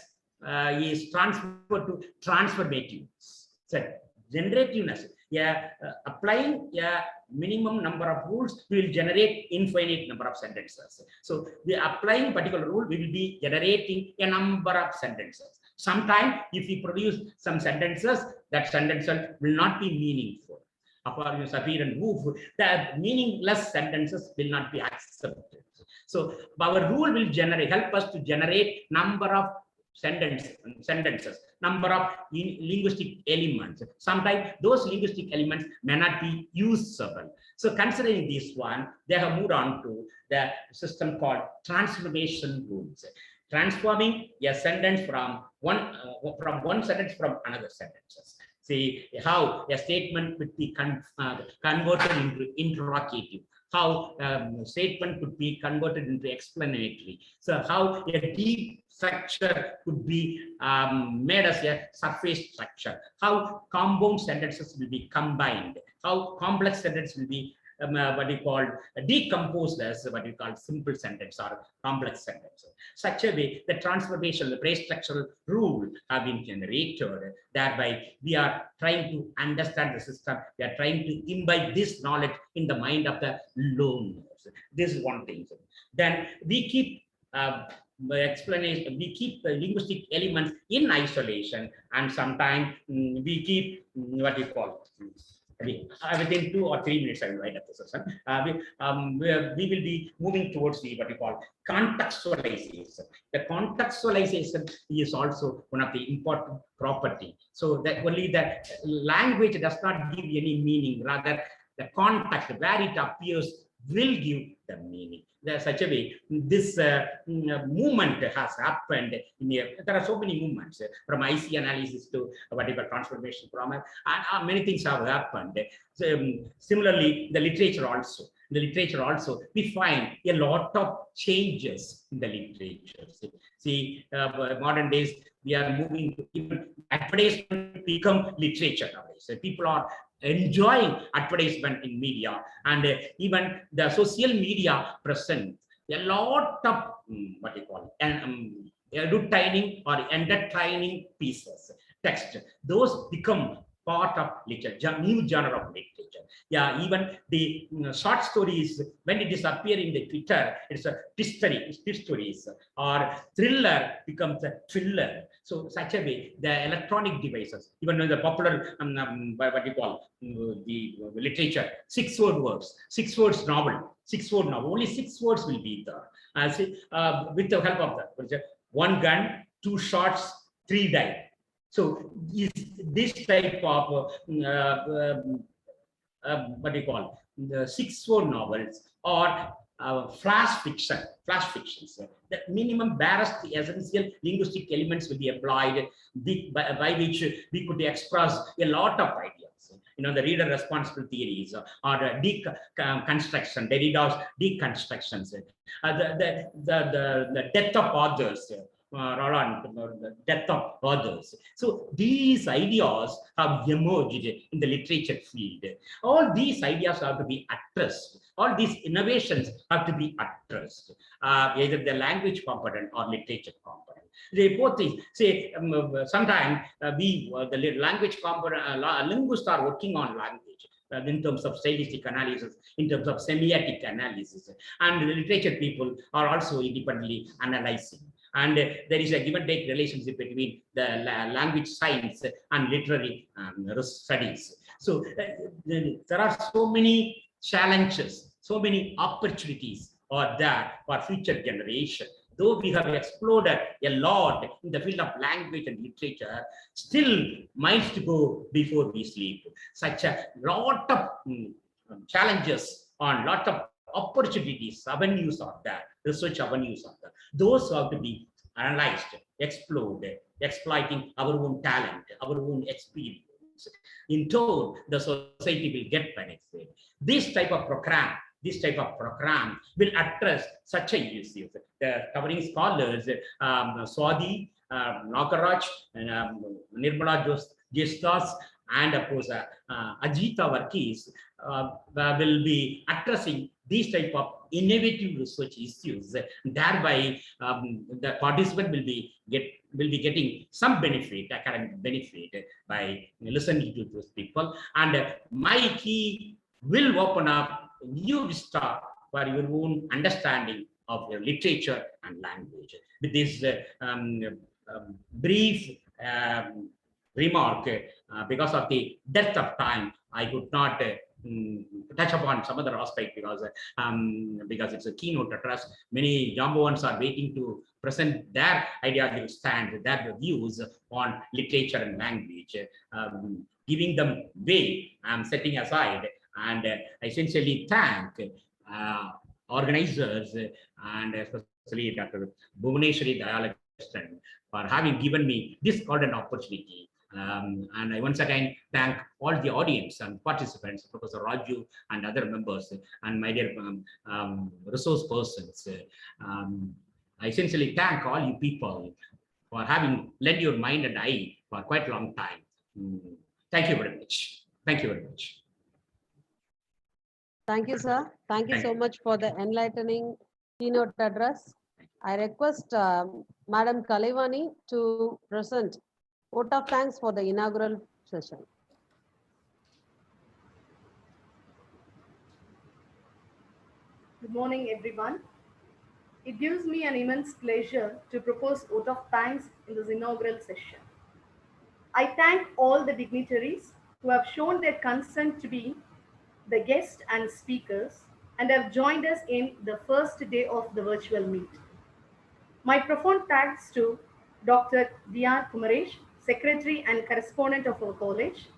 is transferred to transformativeness. So generativeness, applying a minimum number of rules, we will generate infinite number of sentences. So the applying particular rule, we will be generating a number of sentences. Sometimes if we produce some sentences, that sentences will not be meaningful. Upon Safir and Wolf, the meaningless sentences will not be accepted. So our rule will help us to generate number of sentences, number of linguistic elements. Sometimes those linguistic elements may not be usable. So considering this one, they have moved on to the system called transformation rules. Transforming a sentence from one sentence from another sentence. See how a statement could be converted into interrogative, how statement could be converted into explanatory. So how a deep structure could be made as a surface structure, how compound sentences will be combined, how complex sentences will be what we call decomposed as what we call simple sentence or complex sentence. Such a way, the transformation, the phrase structural rule have been generated. Thereby, we are trying to understand the system. We are trying to imbibe this knowledge in the mind of the learners. This is one thing. Then we keep explanation. We keep linguistic elements in isolation, and sometimes we keep what we call. Within 2 or 3 minutes, I will write up the session. We will be moving towards the what we call contextualization. The contextualization is also one of the important property. So that only the language does not give any meaning, rather the context where it appears will give the meaning. There's such a way this movement has happened. There are so many movements from IC analysis to whatever transformation from many things have happened. So, similarly, the literature also. The literature also, we find a lot of changes in the literature. See, modern days, we are moving to even advertisement become literature nowadays. So people are enjoying advertisement in media, and even the social media present a lot of what you call entertaining or entertaining pieces, text. Those become part of literature, new genre of literature. Yeah, even the short stories, when it is appearing in the Twitter, it's a twist stories, or thriller becomes a thriller. So such a way, the electronic devices, even in the popular what you call the literature, 6 words novel, only 6 words will be there. With the help of that, 1 gun, 2 shots, 3 die. So this type of what do you call the 6-word novels or flash fictions. The minimum barest essential linguistic elements will be applied, by which we could express a lot of ideas. The reader responsible theories or deconstruction, Derrida's deconstructions, the death of authors. The death of authors. So these ideas have emerged in the literature field. All these ideas have to be addressed. All these innovations have to be addressed, either the language component or literature component. They both things. Say sometimes the language component, linguists are working on language. In terms of stylistic analysis, in terms of semiotic analysis, and the literature people are also independently analyzing. And there is a give and take relationship between the language science and literary studies. So there are so many challenges, so many opportunities are there for future generation. Though we have explored a lot in the field of language and literature, still miles to go before we sleep. Such a lot of challenges on lot of opportunities, avenues are there, research avenues are there. Those have to be analyzed, explored, exploiting our own talent, our own experience. In turn, the society will get benefit. This type of program this type of program will address such a issues. The covering scholars, Swadi, Nagaraj, Nirmala Jestas, and of course Ajita Varkis will be addressing these type of innovative research issues. Thereby, the participant will be getting some benefit, academic benefit, by listening to those people. And my key will open up new vista for your own understanding of your literature and language. With this brief remark, because of the depth of time, I could not touch upon some other aspect, because it's a keynote address. Many Jambowans are waiting to present their ideological stand, their views on literature and language. Giving them way, I'm setting aside, and I essentially thank organizers and especially Dr. Bhuvaneshwari Dayalakrishnan for having given me this golden opportunity. And I once again thank all the audience and participants, Professor Raju and other members, and my dear resource persons. I essentially thank all you people for having lent your mind and eye for quite a long time. Thank you very much. Thank you very much. Thank you, sir. Thank you so much for the enlightening keynote address. I request Madam Kalivani to present vote of thanks for the inaugural session. Good morning, everyone. It gives me an immense pleasure to propose vote of thanks in this inaugural session. I thank all the dignitaries who have shown their consent to be the guests and speakers and have joined us in the first day of the virtual meet. My profound thanks to Dr. D.R. Kumaresh, Secretary and Correspondent of our college,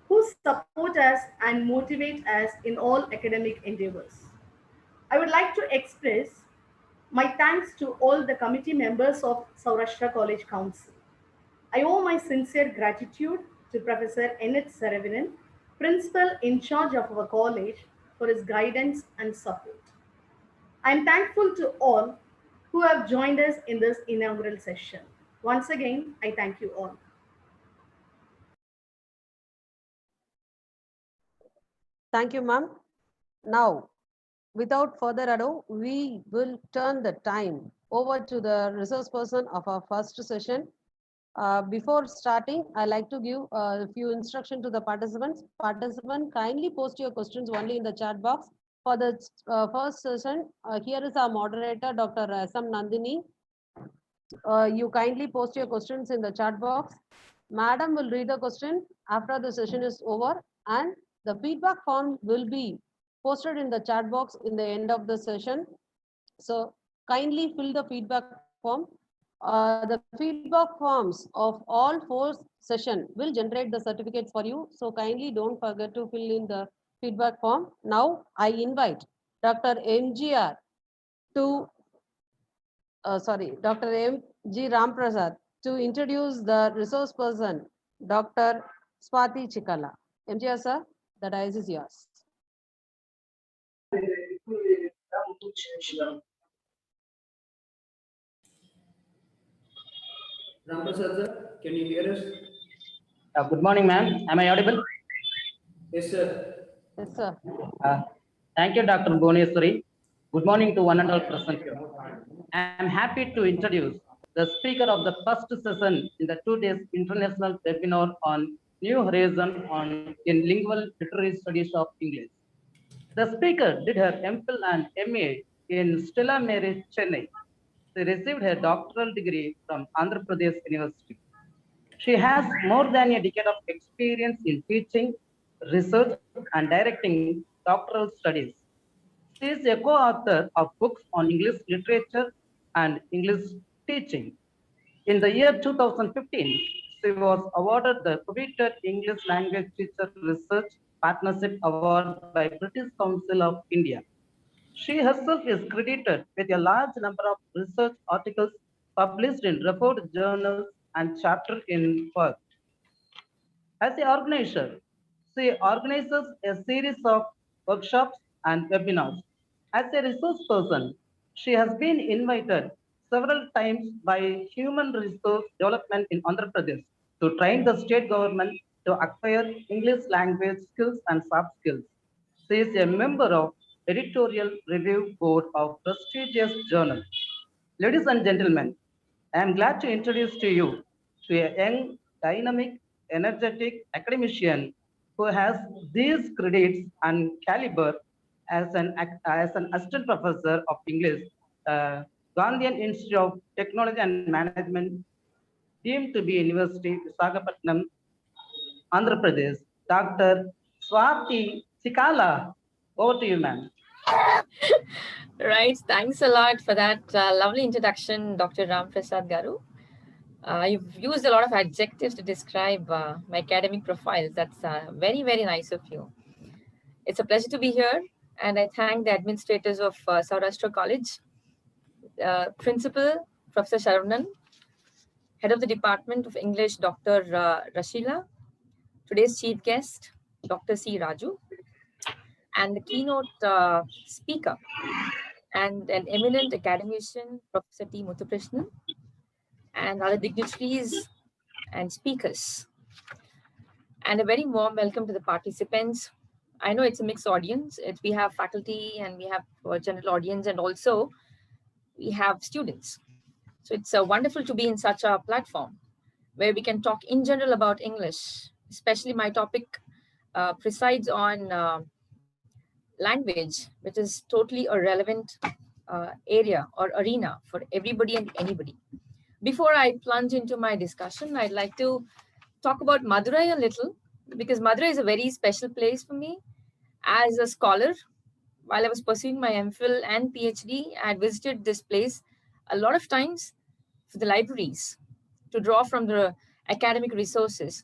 who support us and motivate us in all academic endeavors. I would like to express my thanks to all the committee members of SOURASHTRA College Council. I owe my sincere gratitude to Professor N.H. Saravanan, Principal in charge of our college, for his guidance and support. I am thankful to all who have joined us in this inaugural session. Once again, I thank you all. Thank you, ma'am. Now, without further ado, we will turn the time over to the resource person of our first session. Before starting, I like to give a few instructions to the participants. Participants, kindly post your questions only in the chat box. For the first session, here is our moderator, Dr. S.M. Nandini. You kindly post your questions in the chat box. Madam will read the question after the session is over, and the feedback form will be posted in the chat box in the end of the session. So kindly fill the feedback form. The feedback forms of all 4 sessions will generate the certificates for you. So kindly don't forget to fill in the feedback form. Now I invite Dr. MGR to, Dr. M.G. Ramprasad to introduce the resource person, Dr. Swati Chikala. MGR sir, the dais is yours. Ramprasad sir, can you hear us? Good morning, ma'am. Am I audible? Yes, sir. Yes, sir. Thank you, Dr. Bhuvaneshwari. Good morning to one and all present here. I am happy to introduce the speaker of the first session in the 2 days international webinar on New Horizon in Lingual Literary Studies of English. The speaker did her MPhil and MA in Stella Mary, Chennai. She received her doctoral degree from Andhra Pradesh University. She has more than a decade of experience in teaching, research, and directing doctoral studies. She is a co-author of books on English literature and English teaching. In the year 2015, she was awarded the coveted English Language Teacher Research Partnership Award by British Council of India. She herself is credited with a large number of research articles published in referred journals and chapters in work. As an organizer, she organizes a series of workshops and webinars. As a resource person, she has been invited several times by Human Resource Development in Andhra Pradesh to train the state government to acquire English language skills and soft skills. She is a member of editorial review board of prestigious journal. Ladies and gentlemen, I am glad to introduce to you to a young, dynamic, energetic academician who has these credits and caliber as an assistant professor of English, Gandhian Institute of Technology and Management, deemed to be University, Visakhapatnam, Andhra Pradesh, Dr. Swati Sikala. Over to you, ma'am. Right. Thanks a lot for that lovely introduction, Dr. Ram Prasad Garu. You've used a lot of adjectives to describe my academic profiles. That's very, very nice of you. It's a pleasure to be here, and I thank the administrators of SOURASHTRA College, Principal Professor Sharavanan, Head of the Department of English, Dr. Rashila, today's chief guest, Dr. C. Raju, and the keynote speaker and an eminent academician, Professor T. Muthukrishnan, and other dignitaries and speakers. And a very warm welcome to the participants. I know it's a mixed audience. We have faculty and we have a general audience, and also we have students. So it's wonderful to be in such a platform where we can talk in general about English, especially my topic presides on language, which is totally a relevant area or arena for everybody and anybody. Before I plunge into my discussion, I'd like to talk about Madurai a little, because Madurai is a very special place for me. As a scholar, while I was pursuing my MPhil and PhD, I had visited this place a lot of times for the libraries to draw from the academic resources.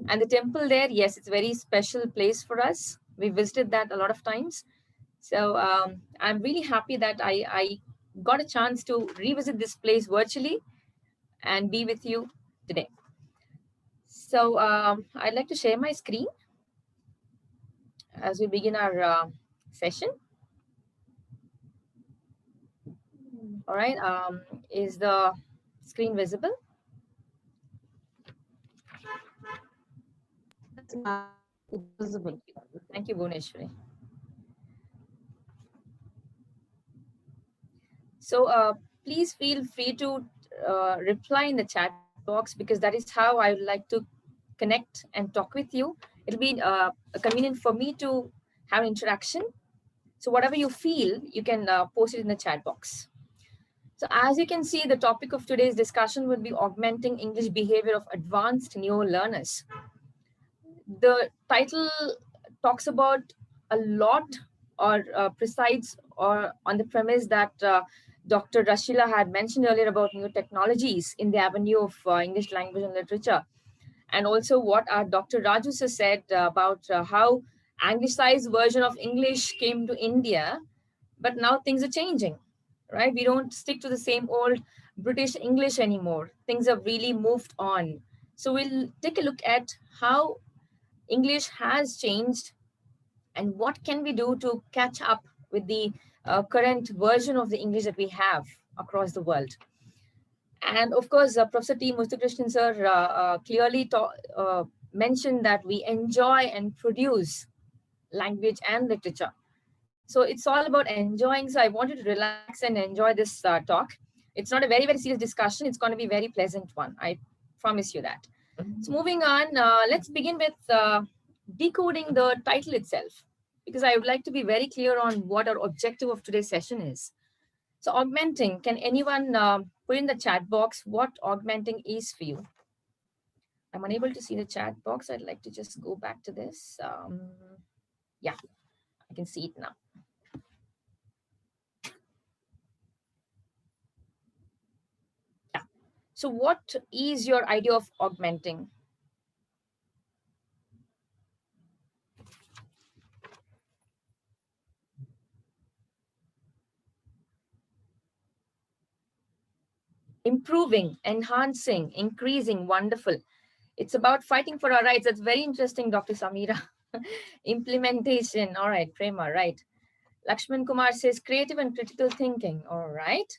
And the temple there, yes, it's a very special place for us. We visited that a lot of times. So I'm really happy that I got a chance to revisit this place virtually and be with you today. So I'd like to share my screen as we begin our session. All right, is the screen visible? It's visible. Thank you, Bhuneshwari. So please feel free to reply in the chat box, because that is how I would like to connect and talk with you. It'll be convenient for me to have an interaction. So whatever you feel, you can post it in the chat box. So as you can see, the topic of today's discussion would be augmenting English behavior of advanced neo-learners. The title talks about a lot, or presides or on the premise that Dr. Rashila had mentioned earlier about new technologies in the avenue of English language and literature. And also what our Dr. Raju said about how anglicized version of English came to India, but now things are changing, right? We don't stick to the same old British English anymore. Things have really moved on. So we'll take a look at how English has changed and what can we do to catch up with the current version of the English that we have across the world. And of course, Professor T. Muthukrishnan sir clearly mentioned that we enjoy and produce language and literature. So it's all about enjoying. So I wanted to relax and enjoy this talk. It's not a very, very serious discussion. It's going to be a very pleasant one. I promise you that. So moving on, let's begin with decoding the title itself, because I would like to be very clear on what our objective of today's session is. So augmenting, can anyone put in the chat box what augmenting is for you? I'm unable to see the chat box. I'd like to just go back to this. Yeah, I can see it now. Yeah. So what is your idea of augmenting? Improving, enhancing, increasing, wonderful. It's about fighting for our rights. That's very interesting, Dr. Samira. Implementation, all right, Prema, right. Lakshman Kumar says creative and critical thinking. All right.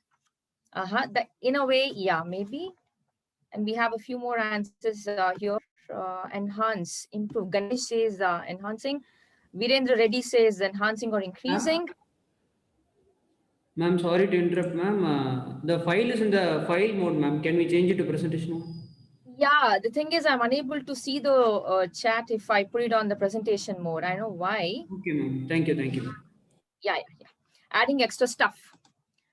In a way, yeah, maybe. And we have a few more answers here. Enhance, improve. Ganesh says enhancing. Virendra Reddy says enhancing or increasing. Ma'am, sorry to interrupt, ma'am. The file is in the file mode, ma'am. Can we change it to presentation mode? Yeah, the thing is I'm unable to see the chat if I put it on the presentation mode. I know why. Okay, ma'am. Thank you. Thank you. Yeah. Adding extra stuff,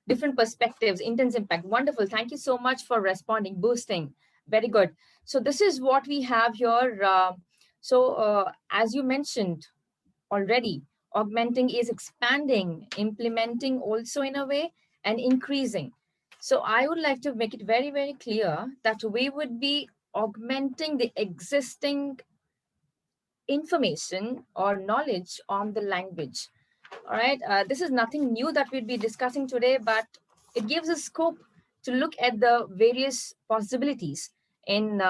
different perspectives, intense impact. Wonderful. Thank you so much for responding, boosting. Very good. So this is what we have here. As you mentioned already, augmenting is expanding, implementing also in a way, and increasing. So I would like to make it very, very clear that we would be augmenting the existing information or knowledge on the language. All right, this is nothing new that we'd be discussing today, but it gives us scope to look at the various possibilities in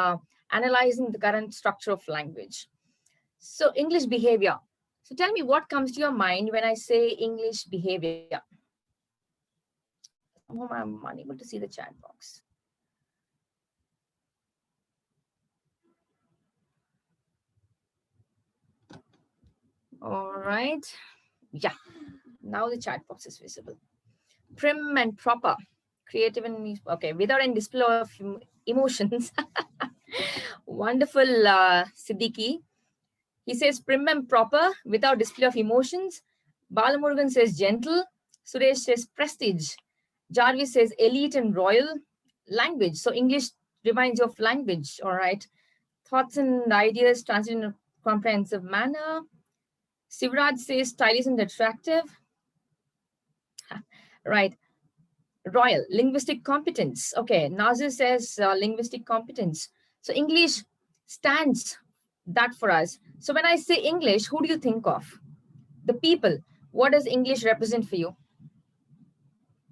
analyzing the current structure of language. So English behavior. So tell me what comes to your mind when I say English behavior. Somehow I'm unable to see the chat box. All right. Yeah, now the chat box is visible. Prim and proper, creative and okay, without any display of emotions. Wonderful, Siddiqui. He says prim and proper without display of emotions. Balamurugan says gentle. Suresh says prestige. Jarvis says elite and royal. Language. So English reminds you of language. All right. Thoughts and ideas translated in a comprehensive manner. Sivraj says stylish and attractive. Right. Royal, linguistic competence. Okay, Nazir says linguistic competence. So English stands that for us. So when I say English, who do you think of? The people. What does English represent for you?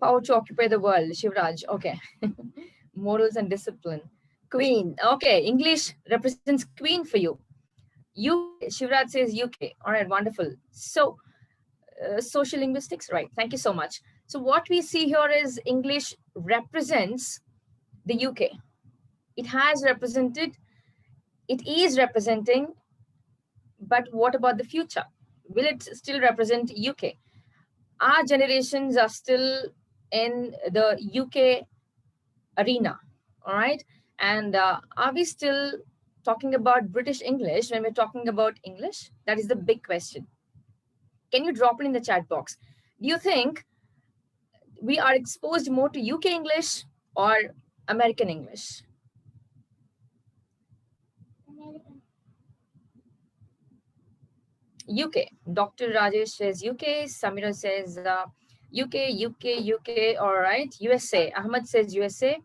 Power to occupy the world, Shivraj. Okay. Morals and discipline. Queen. Okay, English represents queen for you. UK, Shivraj says UK. All right, wonderful. So social linguistics, right. Thank you so much. So what we see here is English represents the UK. It has represented, it is representing, but what about the future? Will it still represent UK? Our generations are still in the UK arena, all right? And are we still talking about British English when we're talking about English? That is the big question. Can you drop it in the chat box? Do you think we are exposed more to UK English or American English? UK. Dr. Rajesh says UK. Samira says UK. All right. USA. Ahmad says USA.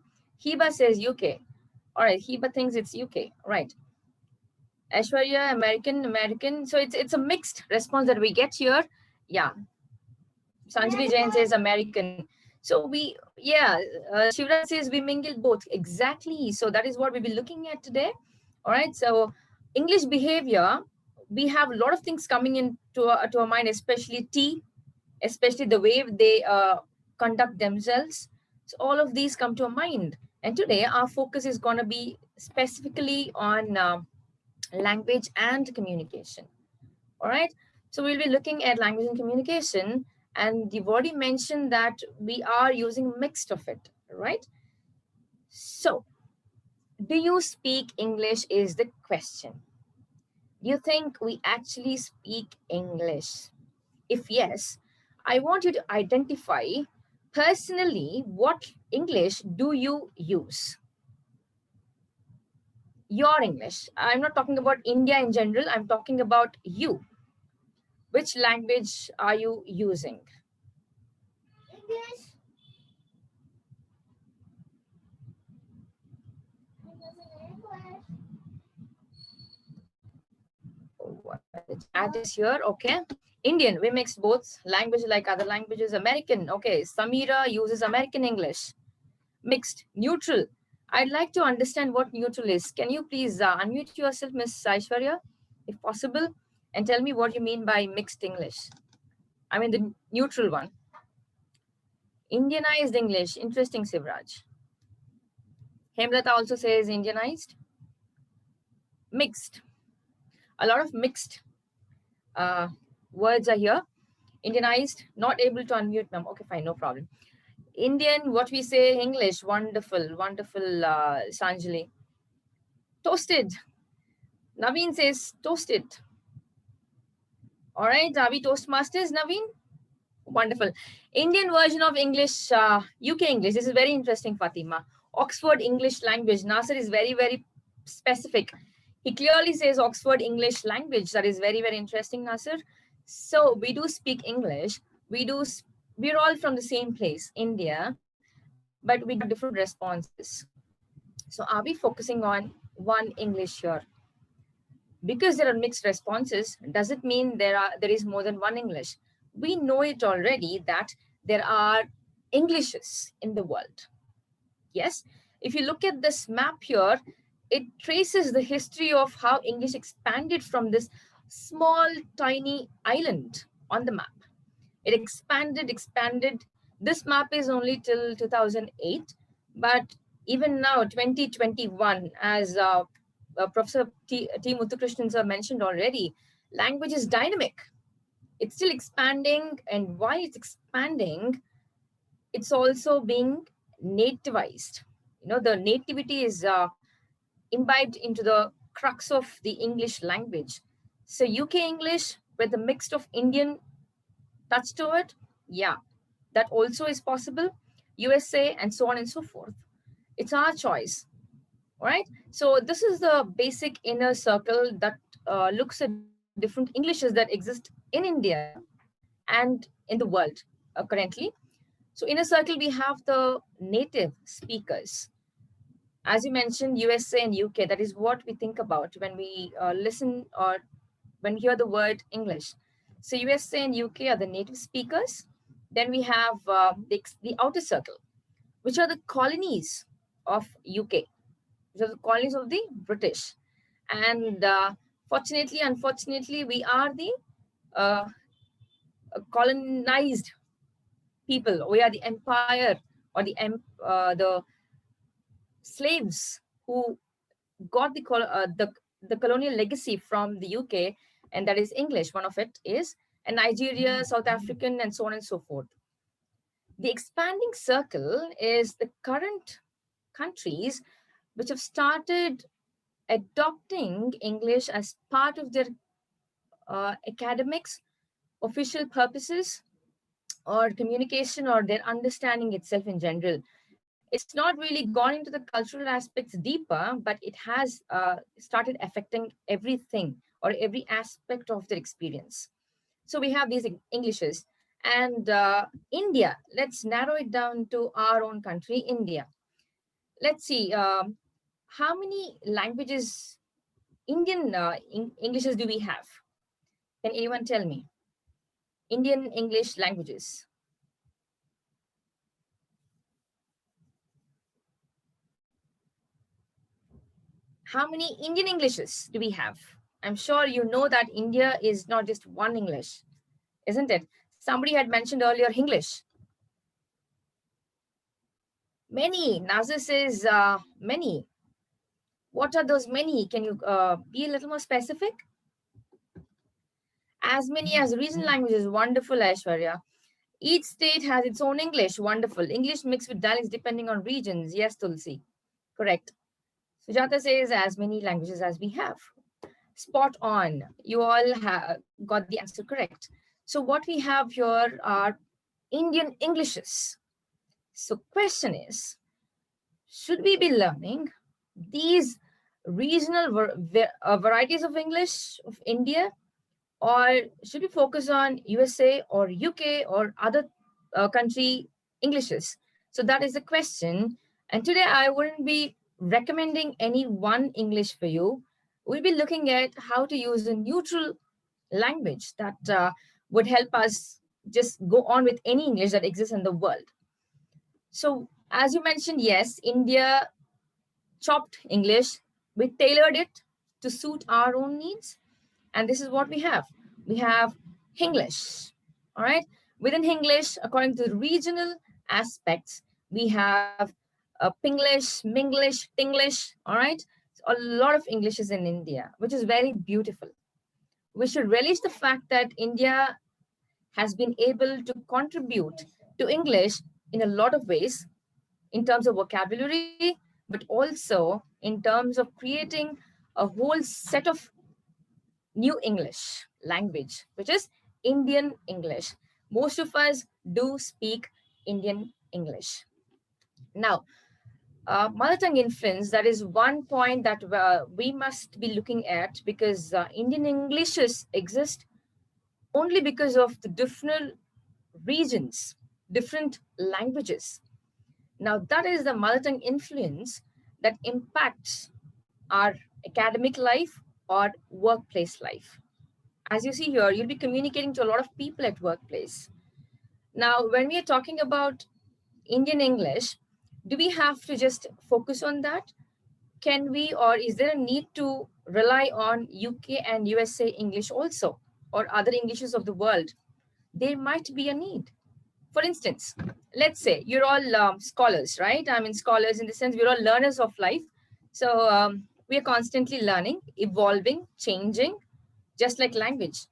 Hiba says UK. All right. Hiba thinks it's UK. Right. Aishwarya, American. So it's a mixed response that we get here. Yeah. Sanjali Jain says American. So Shivraj says we mingle both. Exactly. So that is what we'll be looking at today. All right. So English behavior, we have a lot of things coming into our mind, especially especially the way they conduct themselves. So all of these come to our mind. And today our focus is going to be specifically on language and communication. All right. So we'll be looking at language and communication. And you've already mentioned that we are using mixed of it, right? So, do you speak English is the question. Do you think we actually speak English? If yes, I want you to identify personally what English do you use? Your English. I'm not talking about India in general. I'm talking about you. Which language are you using? English. The chat is here. Okay. Indian, we mix both language like other languages. American. Okay. Samira uses American English. Mixed. Neutral. I'd like to understand what neutral is. Can you please unmute yourself, Miss Aishwarya, if possible, and tell me what you mean by mixed English? I mean the neutral one. Indianized English, interesting, Sivraj. Hemlata also says Indianized. Mixed, a lot of mixed words are here. Indianized, not able to unmute them. Okay, fine, no problem. Indian, what we say, English, wonderful, wonderful, Sanjali. Toasted. Naveen says toasted. All right, are we Toastmasters, Naveen? Wonderful. Indian version of English, UK English. This is very interesting, Fatima. Oxford English language. Nasser is very, very specific. He clearly says Oxford English language. That is very, very interesting, Nasser. So we do speak English. We're all from the same place, India, but we got different responses. So are we focusing on one English here? Because there are mixed responses, does it mean there is more than one English? We know it already that there are Englishes in the world. Yes, if you look at this map here, it traces the history of how English expanded from this small, tiny island on the map. It expanded. This map is only till 2008, but even now, 2021, as Professor T. Muthukrishnan sir mentioned already, language is dynamic. It's still expanding, and while it's expanding, it's also being nativized. You know, the nativity is imbibed into the crux of the English language. So UK English with a mix of Indian touch to it, yeah, that also is possible. USA and so on and so forth. It's our choice. All right. So this is the basic inner circle that looks at different Englishes that exist in India and in the world currently. So in a circle, we have the native speakers. As you mentioned, USA and UK, that is what we think about when we listen or when we hear the word English. So USA and UK are the native speakers. Then we have the outer circle, which are the colonies of UK, which are the colonies of the British. And fortunately, unfortunately, we are the colonized people. We are the empire or the slaves who got the colonial legacy from the UK, and that is English. One of it is, and Nigeria, South African, and so on and so forth. The expanding circle is the current countries which have started adopting English as part of their academics, official purposes, or communication, or their understanding itself in general. It's not really gone into the cultural aspects deeper, but it has started affecting everything or every aspect of their experience. So we have these Englishes. And India, let's narrow it down to our own country, India. Let's see, how many languages, Indian Englishes do we have? Can anyone tell me? Indian English languages. How many Indian Englishes do we have? I'm sure you know that India is not just one English, isn't it? Somebody had mentioned earlier English. Many. Nazir says many. What are those many? Can you be a little more specific? As many as regional languages. Wonderful, Aishwarya. Each state has its own English. Wonderful. English mixed with dialects depending on regions. Yes, Tulsi. Correct. Sujata says as many languages as we have. Spot on. You all have got the answer correct. So what we have here are Indian Englishes. So question is, should we be learning these regional varieties of English of India, or should we focus on USA or UK or other country Englishes? So that is the question. And today I wouldn't be recommending any one English for you. We'll be looking at how to use a neutral language that would help us just go on with any English that exists in the world. So as you mentioned, yes, India chopped English. We tailored it to suit our own needs. And this is what we have. We have English. All right. Within English, according to the regional aspects, we have Pinglish, Minglish, Tinglish. All right. So a lot of Englishes in India, which is very beautiful. We should relish the fact that India has been able to contribute to English in a lot of ways, in terms of vocabulary, but also in terms of creating a whole set of new English language, which is Indian English. Most of us do speak Indian English. Now, mother tongue influence, that is one point that we must be looking at, because Indian Englishes exist only because of the different regions, different languages. Now, that is the mother tongue influence that impacts our academic life or workplace life. As you see here, you'll be communicating to a lot of people at workplace. Now, when we are talking about Indian English, do we have to just focus on that? Can we, or is there a need to rely on UK and USA English also, or other Englishes of the world? There might be a need. For instance, let's say you're all scholars, right? I mean, scholars in the sense we're all learners of life. So we are constantly learning, evolving, changing, just like language.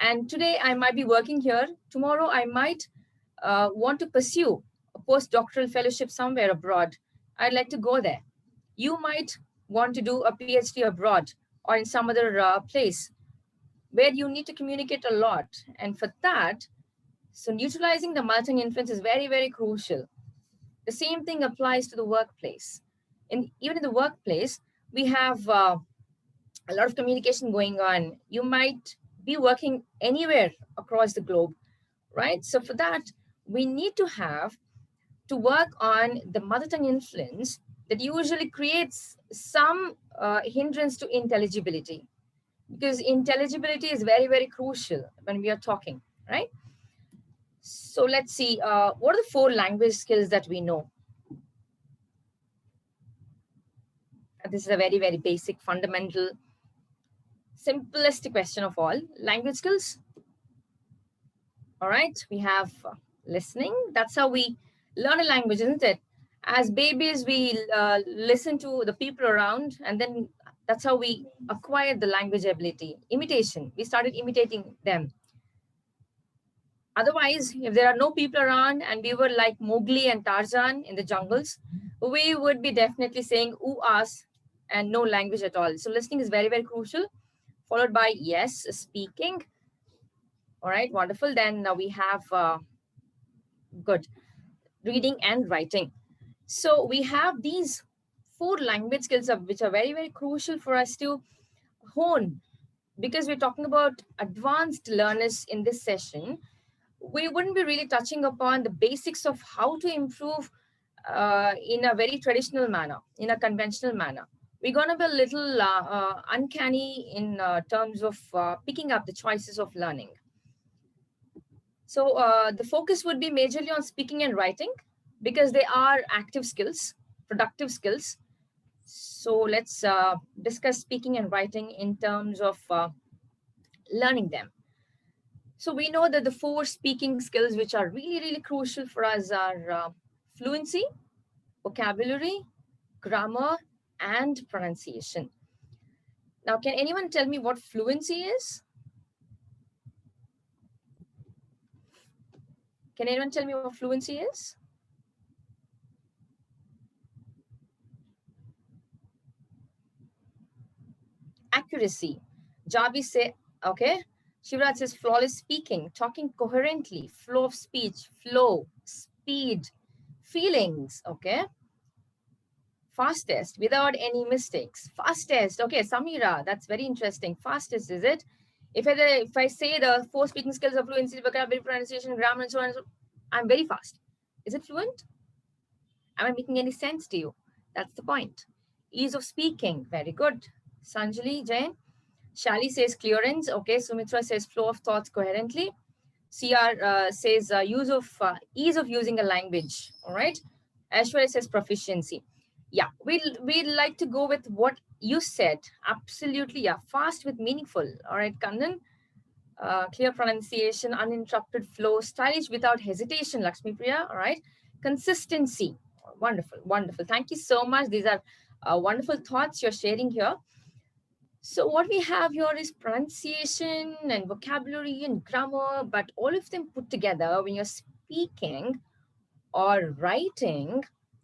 And today I might be working here. Tomorrow I might want to pursue a postdoctoral fellowship somewhere abroad. I'd like to go there. You might want to do a PhD abroad or in some other place where you need to communicate a lot. And for that, so neutralizing the mother tongue influence is very, very crucial. The same thing applies to the workplace. And even in the workplace, we have a lot of communication going on. You might be working anywhere across the globe, right? So for that, we need to work on the mother tongue influence that usually creates some hindrance to intelligibility, because intelligibility is very, very crucial when we are talking, right? So let's see, what are the 4 language skills that we know? This is a very, very basic, fundamental, simplest question of all. Language skills. All right, we have listening. That's how we learn a language, isn't it? As babies, we listen to the people around, and then that's how we acquired the language ability. Imitation, we started imitating them. Otherwise, if there are no people around and we were like Mowgli and Tarzan in the jungles, we would be definitely saying ooh, ahs, and no language at all. So listening is very, very crucial, followed by, yes, speaking. All right, wonderful. Then we have good reading and writing. So we have these 4 language skills which are very, very crucial for us to hone, because we're talking about advanced learners in this session. We wouldn't be really touching upon the basics of how to improve in a very traditional manner, in a conventional manner. We're going to be a little uncanny in terms of picking up the choices of learning. So the focus would be majorly on speaking and writing, because they are active skills, productive skills. So let's discuss speaking and writing in terms of learning them. So we know that the 4 speaking skills which are really, really crucial for us are fluency, vocabulary, grammar, and pronunciation. Now, can anyone tell me what fluency is? Can anyone tell me what fluency is? Accuracy. Javi say, okay. Shivraj says flawless speaking, talking coherently, flow of speech, flow, speed, feelings, okay. Fastest, without any mistakes. Fastest, okay, Samira, that's very interesting. Fastest, is it? If I say the 4 speaking skills of fluency, vocabulary, pronunciation, grammar, and so on, I'm very fast. Is it fluent? Am I making any sense to you? That's the point. Ease of speaking, very good. Sanjali, Jain. Shali says clearance. Okay, Sumitra says flow of thoughts coherently. CR says ease of using a language. All right. Ashwarya says proficiency. Yeah, we'd like to go with what you said. Absolutely, yeah. Fast with meaningful. All right, Kandan. clear pronunciation, uninterrupted flow, stylish without hesitation, Lakshmi Priya, all right? Consistency, wonderful, wonderful. Thank you so much. These are wonderful thoughts you're sharing here. So what we have here is pronunciation and vocabulary and grammar, but all of them put together when you're speaking or writing,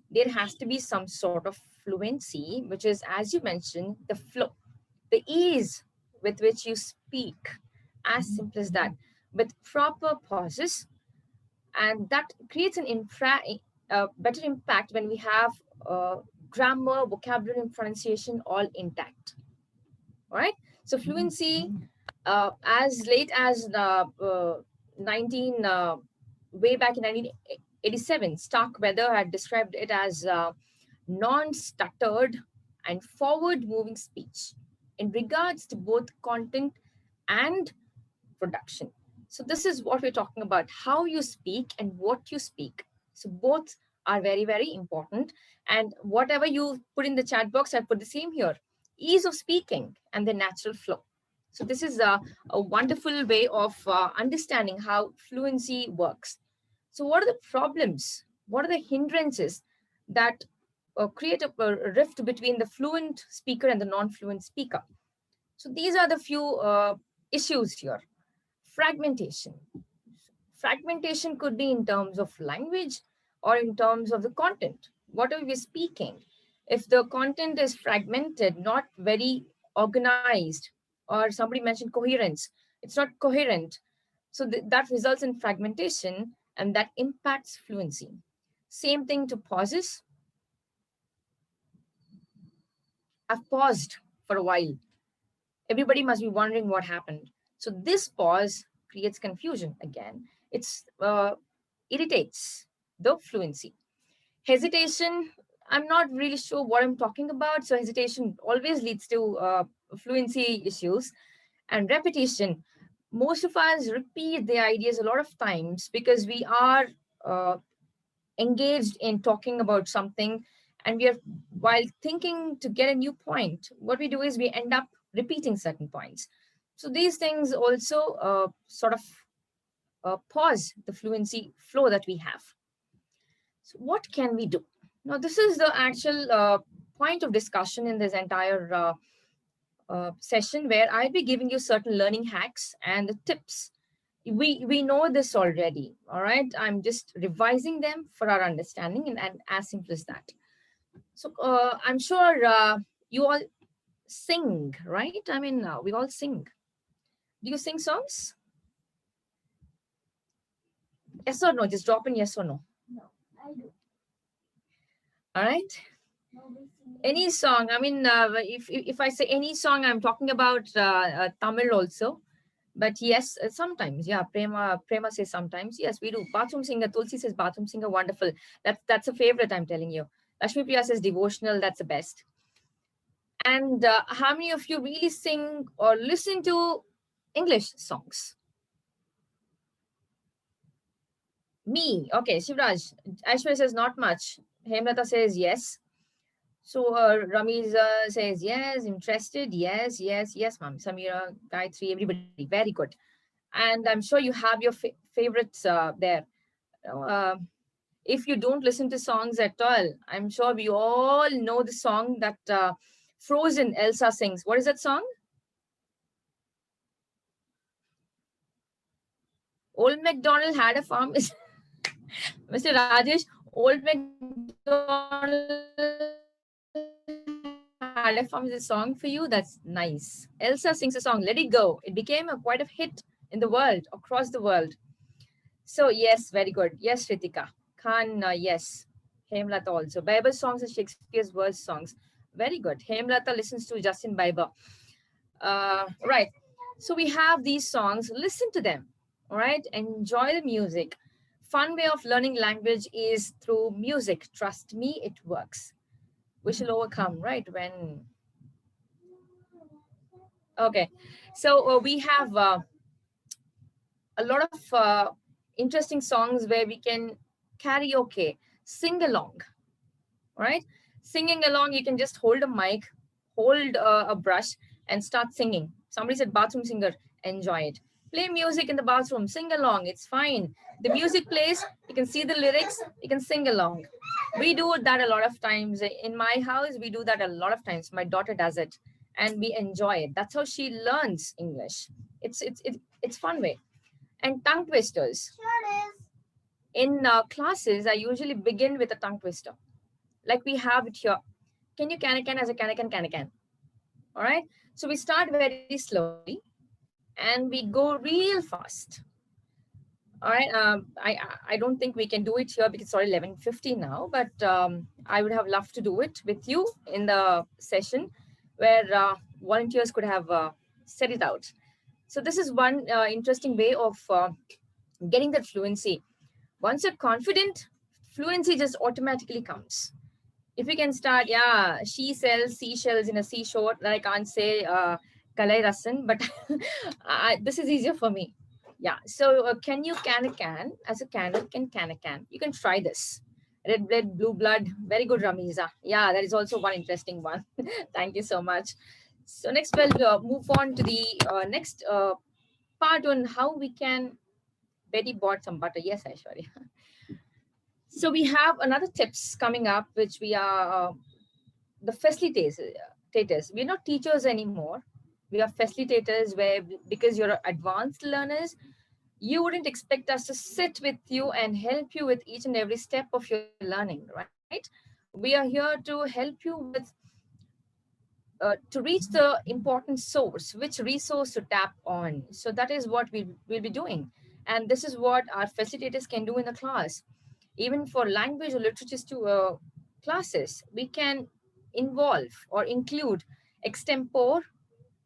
there has to be some sort of fluency, which is, as you mentioned, the flow, the ease with which you speak, as simple as that, with proper pauses. And that creates an better impact when we have grammar, vocabulary, and pronunciation all intact. All right. So fluency, as late as way back in 1987, Starkweather had described it as non-stuttered and forward-moving speech in regards to both content and production. So this is what we're talking about, how you speak and what you speak. So both are very, very important. And whatever you put in the chat box, I put the same here. Ease of speaking and the natural flow. So this is a wonderful way of understanding how fluency works. So what are the problems? What are the hindrances that create a rift between the fluent speaker and the non-fluent speaker? So these are the few issues here. Fragmentation. Fragmentation could be in terms of language or in terms of the content. What are we speaking? If the content is fragmented, not very organized, or somebody mentioned coherence, it's not coherent. So that results in fragmentation and that impacts fluency. Same thing to pauses. I've paused for a while. Everybody must be wondering what happened. So this pause creates confusion again. It's irritates the fluency. Hesitation, I'm not really sure what I'm talking about. So hesitation always leads to fluency issues. And repetition, most of us repeat the ideas a lot of times because we are engaged in talking about something, and we are, while thinking to get a new point, what we do is we end up repeating certain points. So these things also sort of pause the fluency flow that we have. So what can we do? Now, this is the actual point of discussion in this entire session, where I'll be giving you certain learning hacks and the tips. We know this already, all right? I'm just revising them for our understanding, and as simple as that. So I'm sure you all sing, right? I mean, we all sing. Do you sing songs? Yes or no? Just drop in yes or no. No, I do. All right. Any song. I mean, if I say any song, I'm talking about Tamil also. But yes, sometimes, yeah, Prema says sometimes. Yes, we do. Bathroom singer, Tulsi says bathroom singer, wonderful. That's a favorite, I'm telling you. Lakshmi Priya says devotional, that's the best. And how many of you really sing or listen to English songs? Me, okay, Shivraj. Aishwarya says not much. Hemlata says yes. So Ramiza says yes, interested, yes, ma'am. Samira, Gayatri, everybody, very good. And I'm sure you have your favorites there. If you don't listen to songs at all, I'm sure we all know the song that Frozen Elsa sings. What is that song? Old MacDonald had a farm. Mr. Rajesh, Old MacDonald had a farm is a song for you. That's nice. Elsa sings a song, Let It Go. It became quite a hit in the world, across the world. So yes, very good. Yes, Ritika. Khan, yes. Hemlata also. Bible songs and Shakespeare's verse songs. Very good. Hemlata listens to Justin Bieber. Right. So we have these songs. Listen to them. All right. Enjoy the music. Fun way of learning language is through music. Trust me, it works. We shall overcome, right? When. Okay. So we have a lot of interesting songs where we can karaoke, sing along, right? Singing along, you can just hold a mic, hold a brush and start singing. Somebody said bathroom singer, enjoy it. Play music in the bathroom, sing along, it's fine. The music plays, you can see the lyrics, you can sing along. We do that a lot of times. In my house, we do that a lot of times. My daughter does it and we enjoy it. That's how she learns English. It's fun way. And tongue twisters. In classes, I usually begin with a tongue twister. Like we have it here. Can you can as a can. All right. So we start very slowly and we go real fast. All right. I don't think we can do it here because it's already 11:50 now, but I would have loved to do it with you in the session where volunteers could have set it out. So this is one interesting way of getting that fluency. Once you're confident, fluency just automatically comes. If we can start, yeah, she sells seashells in a seashore, that I can't say Kalai Rasan, but this is easier for me. Yeah, so can you can as a can. You can try this. Red blood, blue blood, very good, Ramiza. Yeah, that is also one interesting one. Thank you so much. So next we'll move on to the next part on how we can. Betty bought some butter. Yes, Aishwarya. So we have another tips coming up, which we are the facilitators. We're not teachers anymore. We are facilitators where, because you're advanced learners, you wouldn't expect us to sit with you and help you with each and every step of your learning, right? We are here to help you with to reach the important source, which resource to tap on. So that is what we'll be doing. And this is what our facilitators can do in the class. Even for language or literature classes, we can involve or include extempore,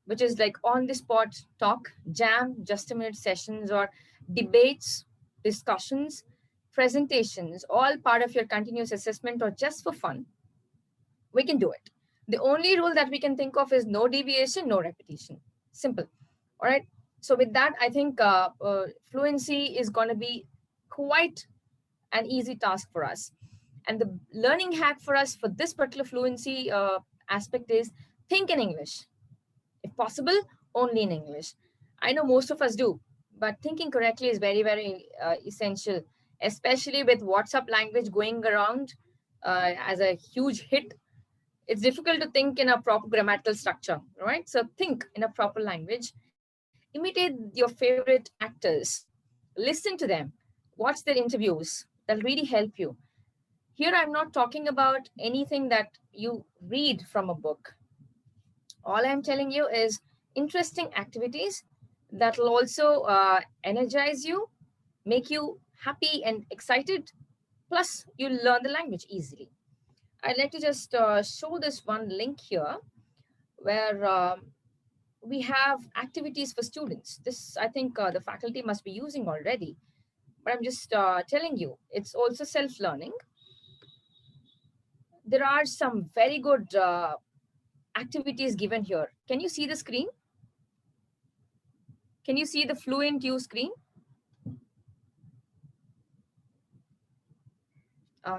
which is like on the spot talk, jam, just a minute sessions, or debates, discussions, presentations, all part of your continuous assessment or just for fun. We can do it. The only rule that we can think of is no deviation, no repetition. Simple. All right. So with that, I think fluency is going to be quite an easy task for us. And the learning hack for us for this particular fluency aspect is think in English. If possible, only in English. I know most of us do, but thinking correctly is very, very essential, especially with WhatsApp language going around as a huge hit. It's difficult to think in a proper grammatical structure, right? So think in a proper language. Imitate your favorite actors. Listen to them. Watch their interviews. That'll really help you. Here, I'm not talking about anything that you read from a book. All I'm telling you is interesting activities that will also energize you, make you happy and excited. Plus, you'll learn the language easily. I'd like to just show this one link here where we have activities for students. This, I think the faculty must be using already, but I'm just telling you, it's also self-learning. There are some very good activities given here. Can you see the screen? Can you see the Fluent U screen?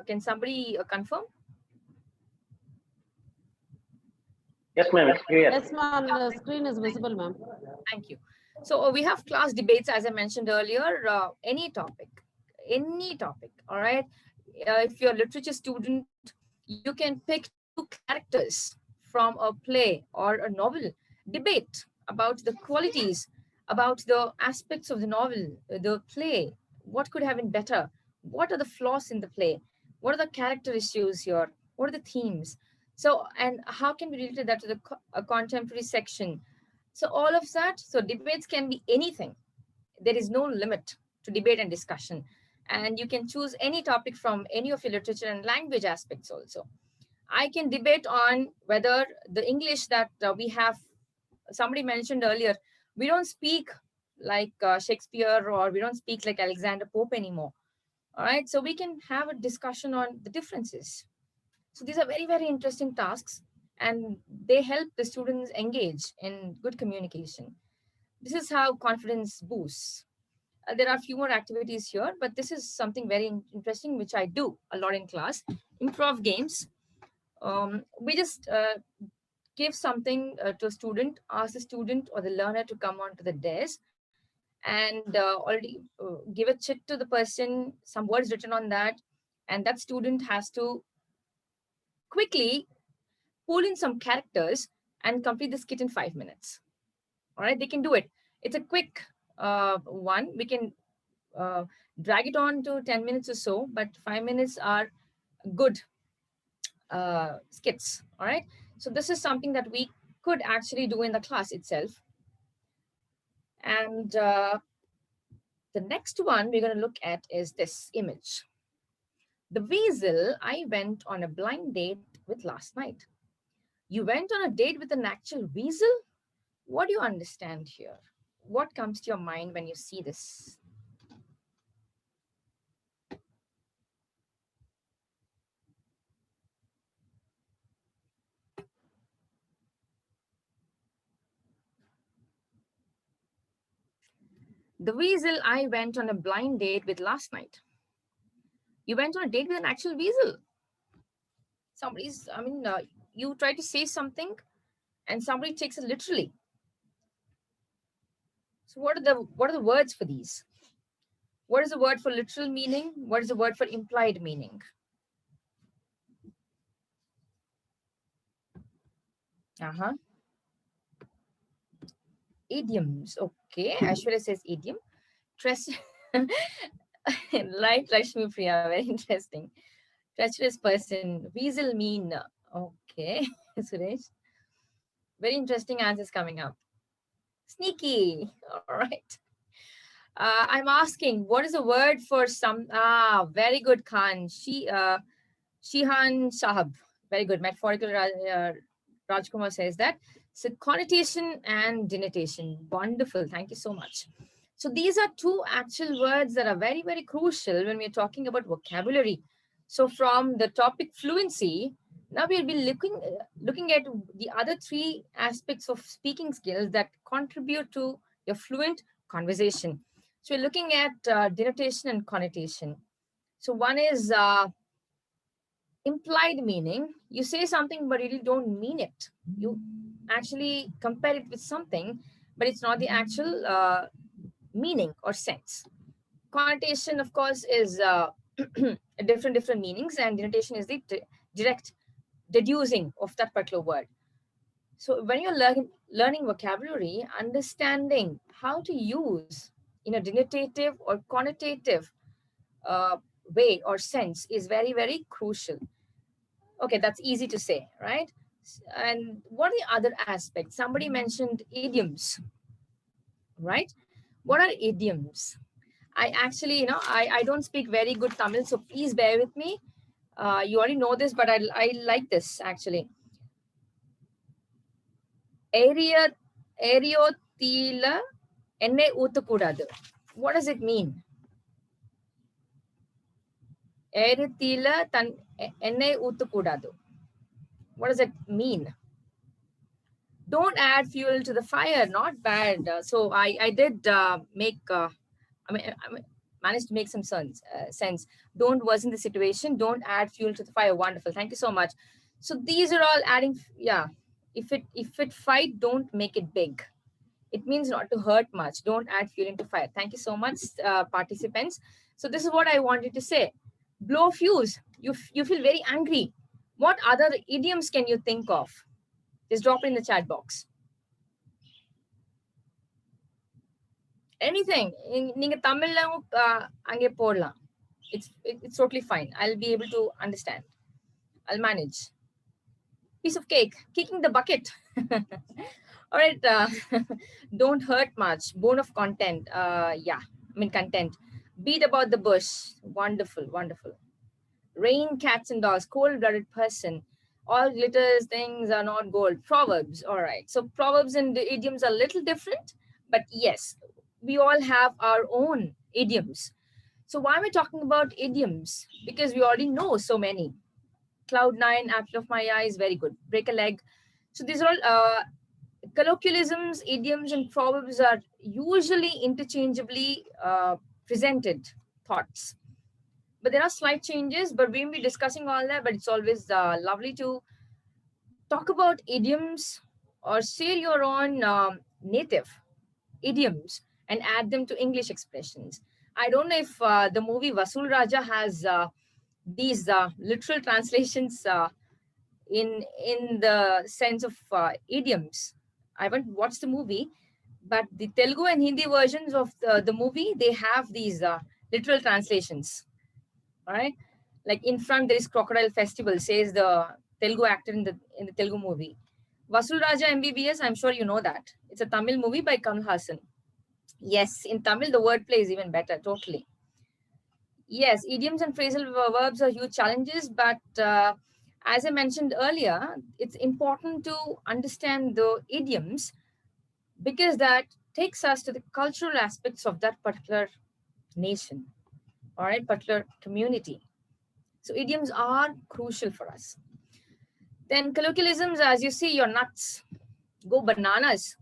Can somebody confirm? Yes, ma'am, it's clear. Yes, ma'am, the screen is visible, ma'am. Thank you. So we have class debates, as I mentioned earlier, any topic, all right? If you're a literature student, you can pick 2 characters from a play or a novel, debate about the qualities, about the aspects of the novel, the play, what could have been better, what are the flaws in the play, what are the character issues here, what are the themes? So, and how can we relate that to the contemporary section? So all of that, so debates can be anything. There is no limit to debate and discussion. And you can choose any topic from any of your literature and language aspects also. I can debate on whether the English that we have, somebody mentioned earlier, we don't speak like Shakespeare or we don't speak like Alexander Pope anymore. All right, so we can have a discussion on the differences. So these are very, very interesting tasks and they help the students engage in good communication. This is how confidence boosts. There are a few more activities here, but this is something very interesting, which I do a lot in class. Improv games. We just give something to a student, ask the student or the learner to come onto the desk and already give a check to the person, some words written on that, and that student has to quickly pull in some characters and complete the skit in 5 minutes. All right, they can do it. It's a quick one. We can drag it on to 10 minutes or so, but 5 minutes are good skits. All right, so this is something that we could actually do in the class itself. And the next one we're going to look at is this image. The weasel I went on a blind date with last night. You went on a date with an actual weasel? What do you understand here? What comes to your mind when you see this? The weasel I went on a blind date with last night. You went on a date with an actual weasel. Somebody's, you try to say something and somebody takes it literally. So what are the words for these? What is the word for literal meaning? What is the word for implied meaning? Idioms. Okay, Ashwarya says idiom. Right, Lakshmi Priya, very interesting. Treacherous person. Weasel mean. Okay, Suresh. Very interesting answers coming up. Sneaky. All right. I'm asking, what is the word for some? Very good, Khan. Shihan Sahab. Very good. Metaphorical Rajkumar says that. So connotation and denotation. Wonderful. Thank you so much. So these are two actual words that are very, very crucial when we're talking about vocabulary. So from the topic fluency, now we'll be looking at the other three aspects of speaking skills that contribute to your fluent conversation. So we're looking at denotation and connotation. So one is implied meaning. You say something, but you really don't mean it. You actually compare it with something, but it's not the actual meaning or sense. Connotation, of course, is different meanings, and denotation is the direct deducing of that particular word. So when you're learning vocabulary, understanding how to use in a denotative or connotative way or sense is very, very crucial. Okay, that's easy to say, right? And what are the other aspects? Somebody mentioned idioms, right? What are idioms? I actually, I don't speak very good Tamil, so please bear with me. You already know this, but I like this actually. Eriyotila enne oothukudadu. What does it mean? Eriyotila enne oothukudadu. What does it mean? Don't add fuel to the fire. Not bad. So I did make. I managed to make some sense. Don't worsen the situation. Don't add fuel to the fire. Wonderful. Thank you so much. So these are all adding. Yeah. If it fight, don't make it big. It means not to hurt much. Don't add fuel into fire. Thank you so much, participants. So this is what I wanted to say. Blow fuse. You feel very angry. What other idioms can you think of? Just drop it in the chat box. Anything. Ninga Tamil ange podlam. It's totally fine. I'll be able to understand. I'll manage. Piece of cake. Kicking the bucket. All right. Don't hurt much. Bone of content. Content. Beat about the bush. Wonderful, wonderful. Rain, cats and dogs. Cold-blooded person. All glitters, things are not gold. Proverbs. All right. So proverbs and the idioms are a little different, but yes, we all have our own idioms. So why am I talking about idioms? Because we already know so many. Cloud9, apple of my eye is very good. Break a leg. So these are all colloquialisms, idioms, and proverbs are usually interchangeably presented thoughts. But there are slight changes, but we will be discussing all that. But it's always lovely to talk about idioms or share your own native idioms and add them to English expressions. I don't know if the movie Vasul Raja has these literal translations in the sense of idioms. I haven't watched the movie, but the Telugu and Hindi versions of the movie, they have these literal translations. All right, like in front there is Crocodile Festival, says the Telugu actor in the Telugu movie. Vasul Raja MBBS, I'm sure you know that. It's a Tamil movie by Kamal Hassan. Yes, in Tamil, the wordplay is even better, totally. Yes, idioms and phrasal verbs are huge challenges, but as I mentioned earlier, it's important to understand the idioms because that takes us to the cultural aspects of that particular nation, all right, particular community. So idioms are crucial for us. Then colloquialisms, as you see, you're nuts, go bananas.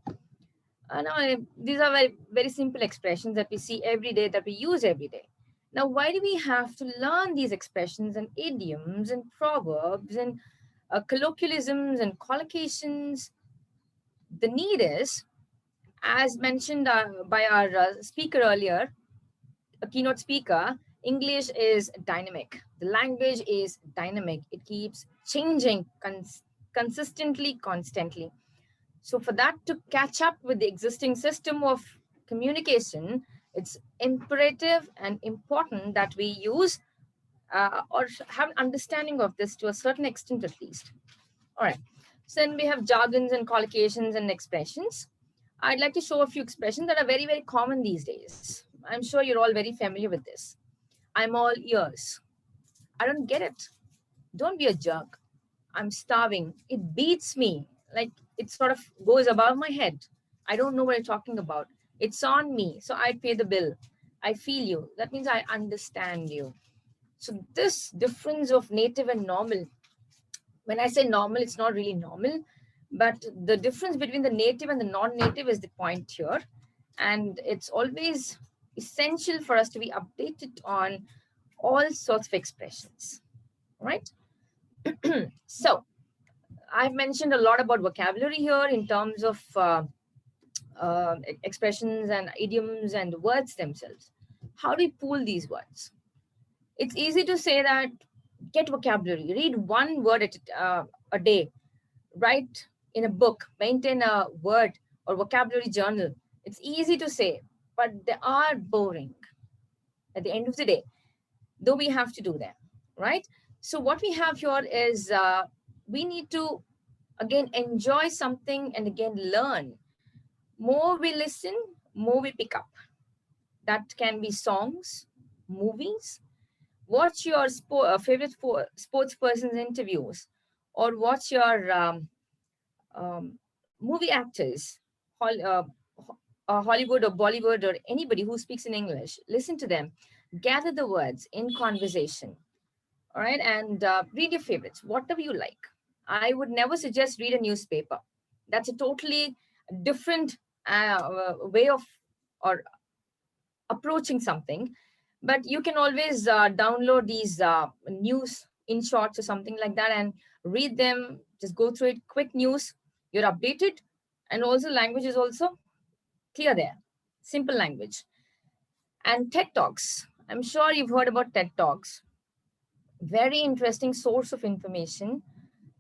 No, these are very, very simple expressions that we see every day, that we use every day. Now, why do we have to learn these expressions and idioms and proverbs and colloquialisms and collocations? The need is, as mentioned by our speaker earlier, a keynote speaker, English is dynamic. The language is dynamic. It keeps changing consistently, constantly. So for that to catch up with the existing system of communication, it's imperative and important that we use or have an understanding of this to a certain extent at least. All right. So then we have jargons and collocations and expressions. I'd like to show a few expressions that are very, very common these days. I'm sure you're all very familiar with this. I'm all ears. I don't get it. Don't be a jerk. I'm starving. It beats me. Like it sort of goes above my head. I don't know what you're talking about. It's on me. So I pay the bill. I feel you. That means I understand you. So this difference of native and normal, when I say normal, it's not really normal, but the difference between the native and the non-native is the point here. And it's always essential for us to be updated on all sorts of expressions, right? So I've mentioned a lot about vocabulary here in terms of expressions and idioms and words themselves. How do we pool these words? It's easy to say that get vocabulary, read one word a day, write in a book, maintain a word or vocabulary journal. It's easy to say, but they are boring at the end of the day, though we have to do them, right? So what we have here is we need to, again, enjoy something and again, learn. More we listen, more we pick up. That can be songs, movies, watch your favorite sports person's interviews, or watch your movie actors, Hollywood or Bollywood or anybody who speaks in English. Listen to them, gather the words in conversation, all right? And read your favorites, whatever you like. I would never suggest read a newspaper. That's a totally different way of or approaching something. But you can always download these news in shorts or something like that and read them. Just go through it, quick news. You're updated, and also language is also clear there. Simple language. And TED Talks. I'm sure you've heard about TED Talks. Very interesting source of information.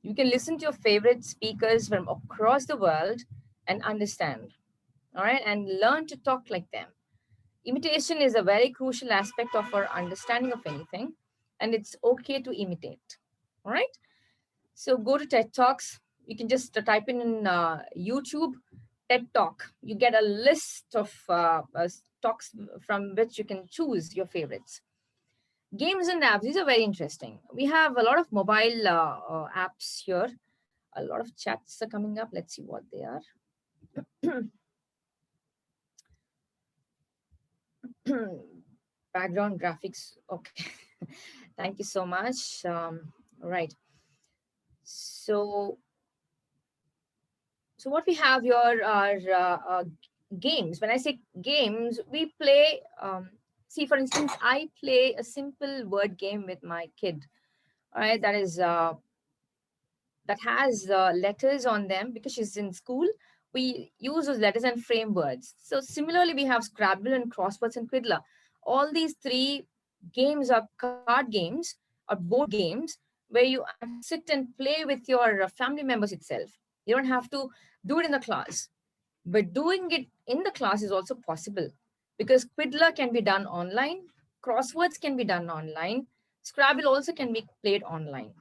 You can listen to your favorite speakers from across the world and understand, all right, and learn to talk like them. Imitation is a very crucial aspect of our understanding of anything, and it's okay to imitate, all right? So go to TED Talks. You can just type in YouTube, TED Talk. You get a list of talks from which you can choose your favorites. Games and apps, these are very interesting. We have a lot of mobile apps here. A lot of chats are coming up. Let's see what they are. Background graphics. Okay. Thank you so much. Right. So what we have here are games. When I say games, we play, see, for instance, I play a simple word game with my kid. All right, that is that has letters on them because she's in school. we use those letters and frame words. So similarly, we have Scrabble and crosswords and Quiddler. All these three games are card games or board games where you actually sit and play with your family members itself. You don't have to do it in the class, but doing it in the class is also possible because Quiddler can be done online, crosswords can be done online, Scrabble also can be played online.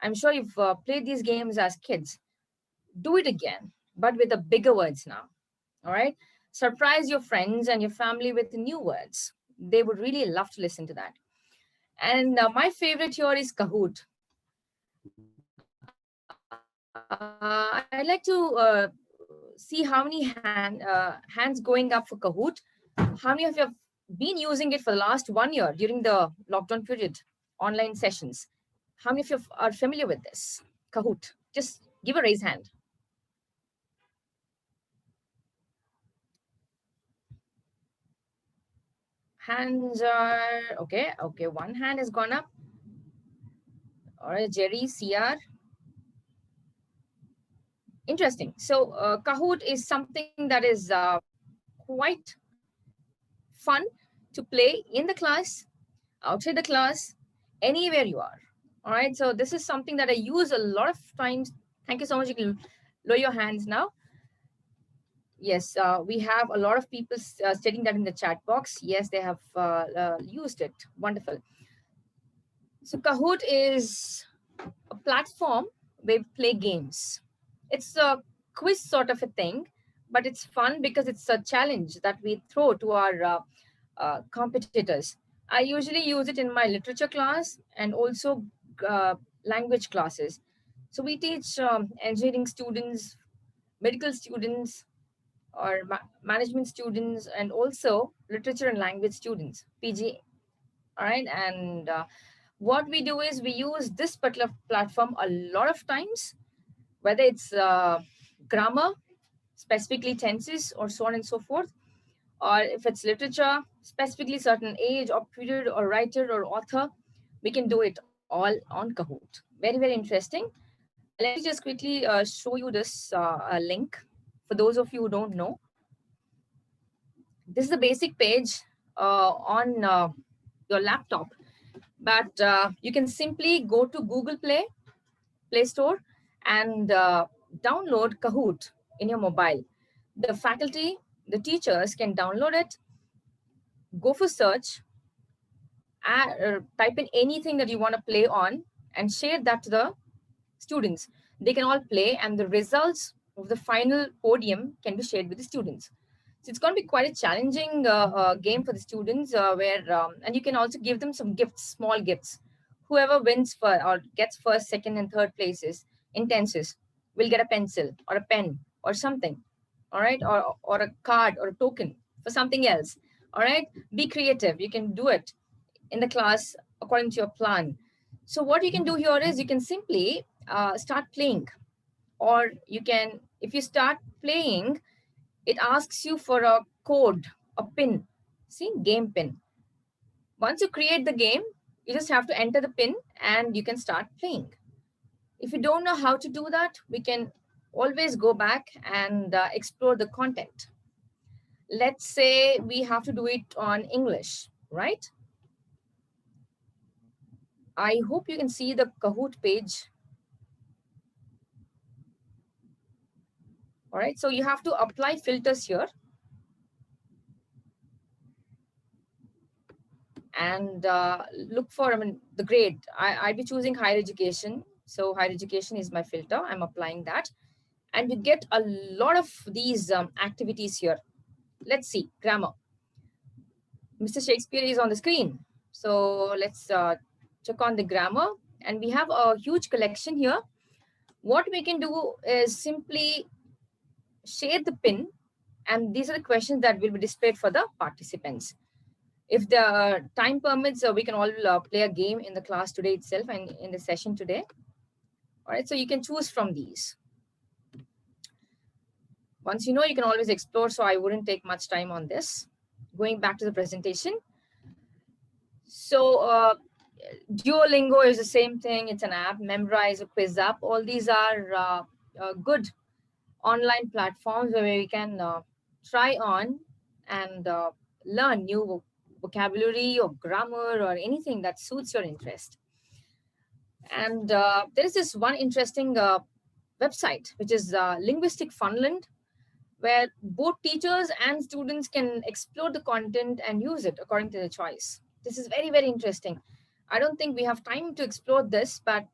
I'm sure you've played these games as kids. Do it again, but with the bigger words now. All right. Surprise your friends and your family with new words. They would really love to listen to that. And my favorite here is Kahoot. I'd like to see how many hands going up for Kahoot. How many of you have been using it for the last 1 year during the lockdown period, online sessions? How many of you are familiar with this? Kahoot. Just give a raise hand. Hands are okay. Okay, one hand has gone up. All right, Jerry, CR. Interesting. So Kahoot is something that is quite fun to play in the class, outside the class, anywhere you are. All right. So this is something that I use a lot of times. Thank you so much. You can lower your hands now. Yes, we have a lot of people stating that in the chat box. Yes, they have used it. Wonderful. So Kahoot is a platform where we play games. It's a quiz sort of a thing, but it's fun because it's a challenge that we throw to our competitors. I usually use it in my literature class and also language classes. So we teach engineering students, medical students, or management students, and also literature and language students, PG. All right. And what we do is we use this particular platform a lot of times, whether it's grammar, specifically tenses, or so on and so forth, or if it's literature, specifically certain age or period or writer or author, we can do it all on Kahoot. Very, very interesting. Let me just quickly show you this link for those of you who don't know. This is the basic page on your laptop, but you can simply go to Google Play Store and download Kahoot in your mobile. The faculty, the teachers can download it, go for search, type in anything that you want to play on and share that to the students. They can all play and the results of the final podium can be shared with the students. So it's going to be quite a challenging game for the students and you can also give them some gifts, small gifts. Whoever wins or gets first, second, and third places in tenses will get a pencil or a pen or something, all right, or a card or a token for something else, all right. Be creative. You can do it in the class according to your plan. So what you can do here is you can simply start playing, or you can, if you start playing, it asks you for a code, a pin. See, game pin. Once you create the game, you just have to enter the pin and you can start playing. If you don't know how to do that, we can always go back and explore the content. Let's say we have to do it on English, right? I hope you can see the Kahoot page. All right, so you have to apply filters here. And look for, the grade. I'll be choosing higher education. So higher education is my filter. I'm applying that. And you get a lot of these activities here. Let's see, grammar. Mr. Shakespeare is on the screen. So let's check on the grammar. And we have a huge collection here. What we can do is simply share the pin. And these are the questions that will be displayed for the participants. If the time permits, we can all play a game in the class today itself and in the session today. All right, so you can choose from these. Once you know, you can always explore, so I wouldn't take much time on this. Going back to the presentation. So Duolingo is the same thing. It's an app. Memrise, a quiz app. All these are good online platforms where we can try on and learn new vocabulary or grammar or anything that suits your interest. And there is this one interesting website, which is Linguistic Funland, where both teachers and students can explore the content and use it according to their choice. This is very, very interesting. I don't think we have time to explore this, but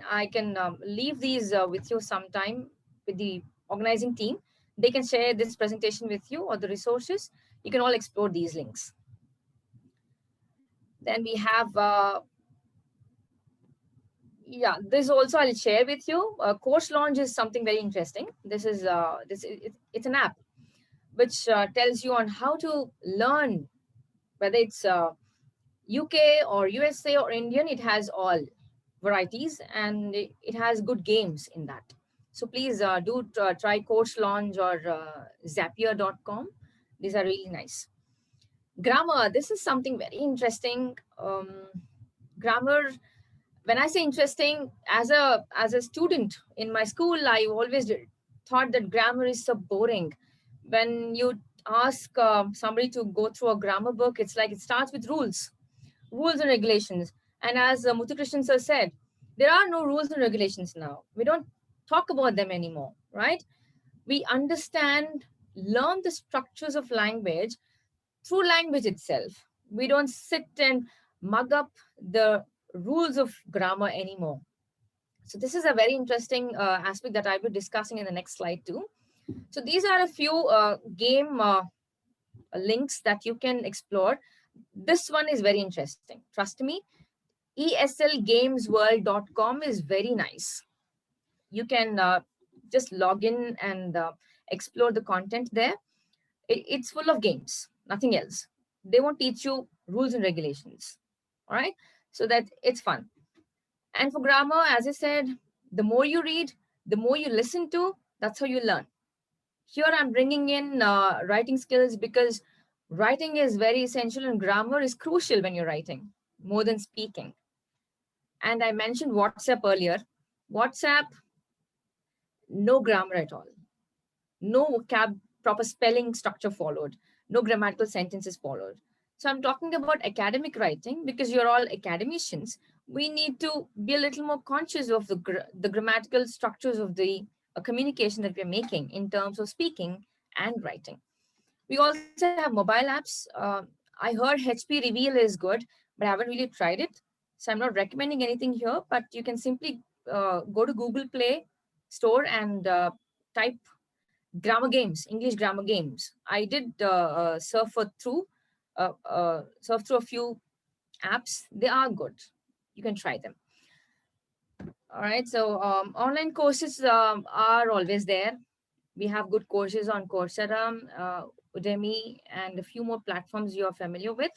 I can leave these with you sometime with the organizing team. They can share this presentation with you or the resources. You can all explore these links. Then we have, yeah, this also I'll share with you. Course launch is something very interesting. This is it's an app which tells you on how to learn, whether it's UK or USA or Indian. It has all varieties and it has good games in that. So please do try Course Launch or Zapier.com. These are really nice. Grammar, this is something very interesting. Grammar, when I say interesting, as a student in my school, I always thought that grammar is so boring. When you ask somebody to go through a grammar book, it's like it starts with rules and regulations. And as Muthukrishnan sir said, there are no rules and regulations now. We don't talk about them anymore, right? We understand, learn the structures of language through language itself. We don't sit and mug up the rules of grammar anymore. So this is a very interesting aspect that I'll be discussing in the next slide too. So these are a few game links that you can explore. This one is very interesting. Trust me, eslgamesworld.com is very nice. You can just log in and explore the content there. It's full of games, nothing else. They won't teach you rules and regulations. All right, so that it's fun. And for grammar, as I said, the more you read, the more you listen to, that's how you learn. Here I'm bringing in writing skills because writing is very essential and grammar is crucial when you're writing, more than speaking. And I mentioned WhatsApp earlier. WhatsApp, no grammar at all. No vocab, proper spelling structure followed. No grammatical sentences followed. So I'm talking about academic writing because you're all academicians. We need to be a little more conscious of the grammatical structures of the communication that we're making in terms of speaking and writing. We also have mobile apps. I heard HP Reveal is good, but I haven't really tried it. So I'm not recommending anything here, but you can simply go to Google Play Store and type grammar games, English grammar games. I did surf through a few apps. They are good. You can try them. All right. So online courses are always there. We have good courses on Coursera, Udemy, and a few more platforms you are familiar with.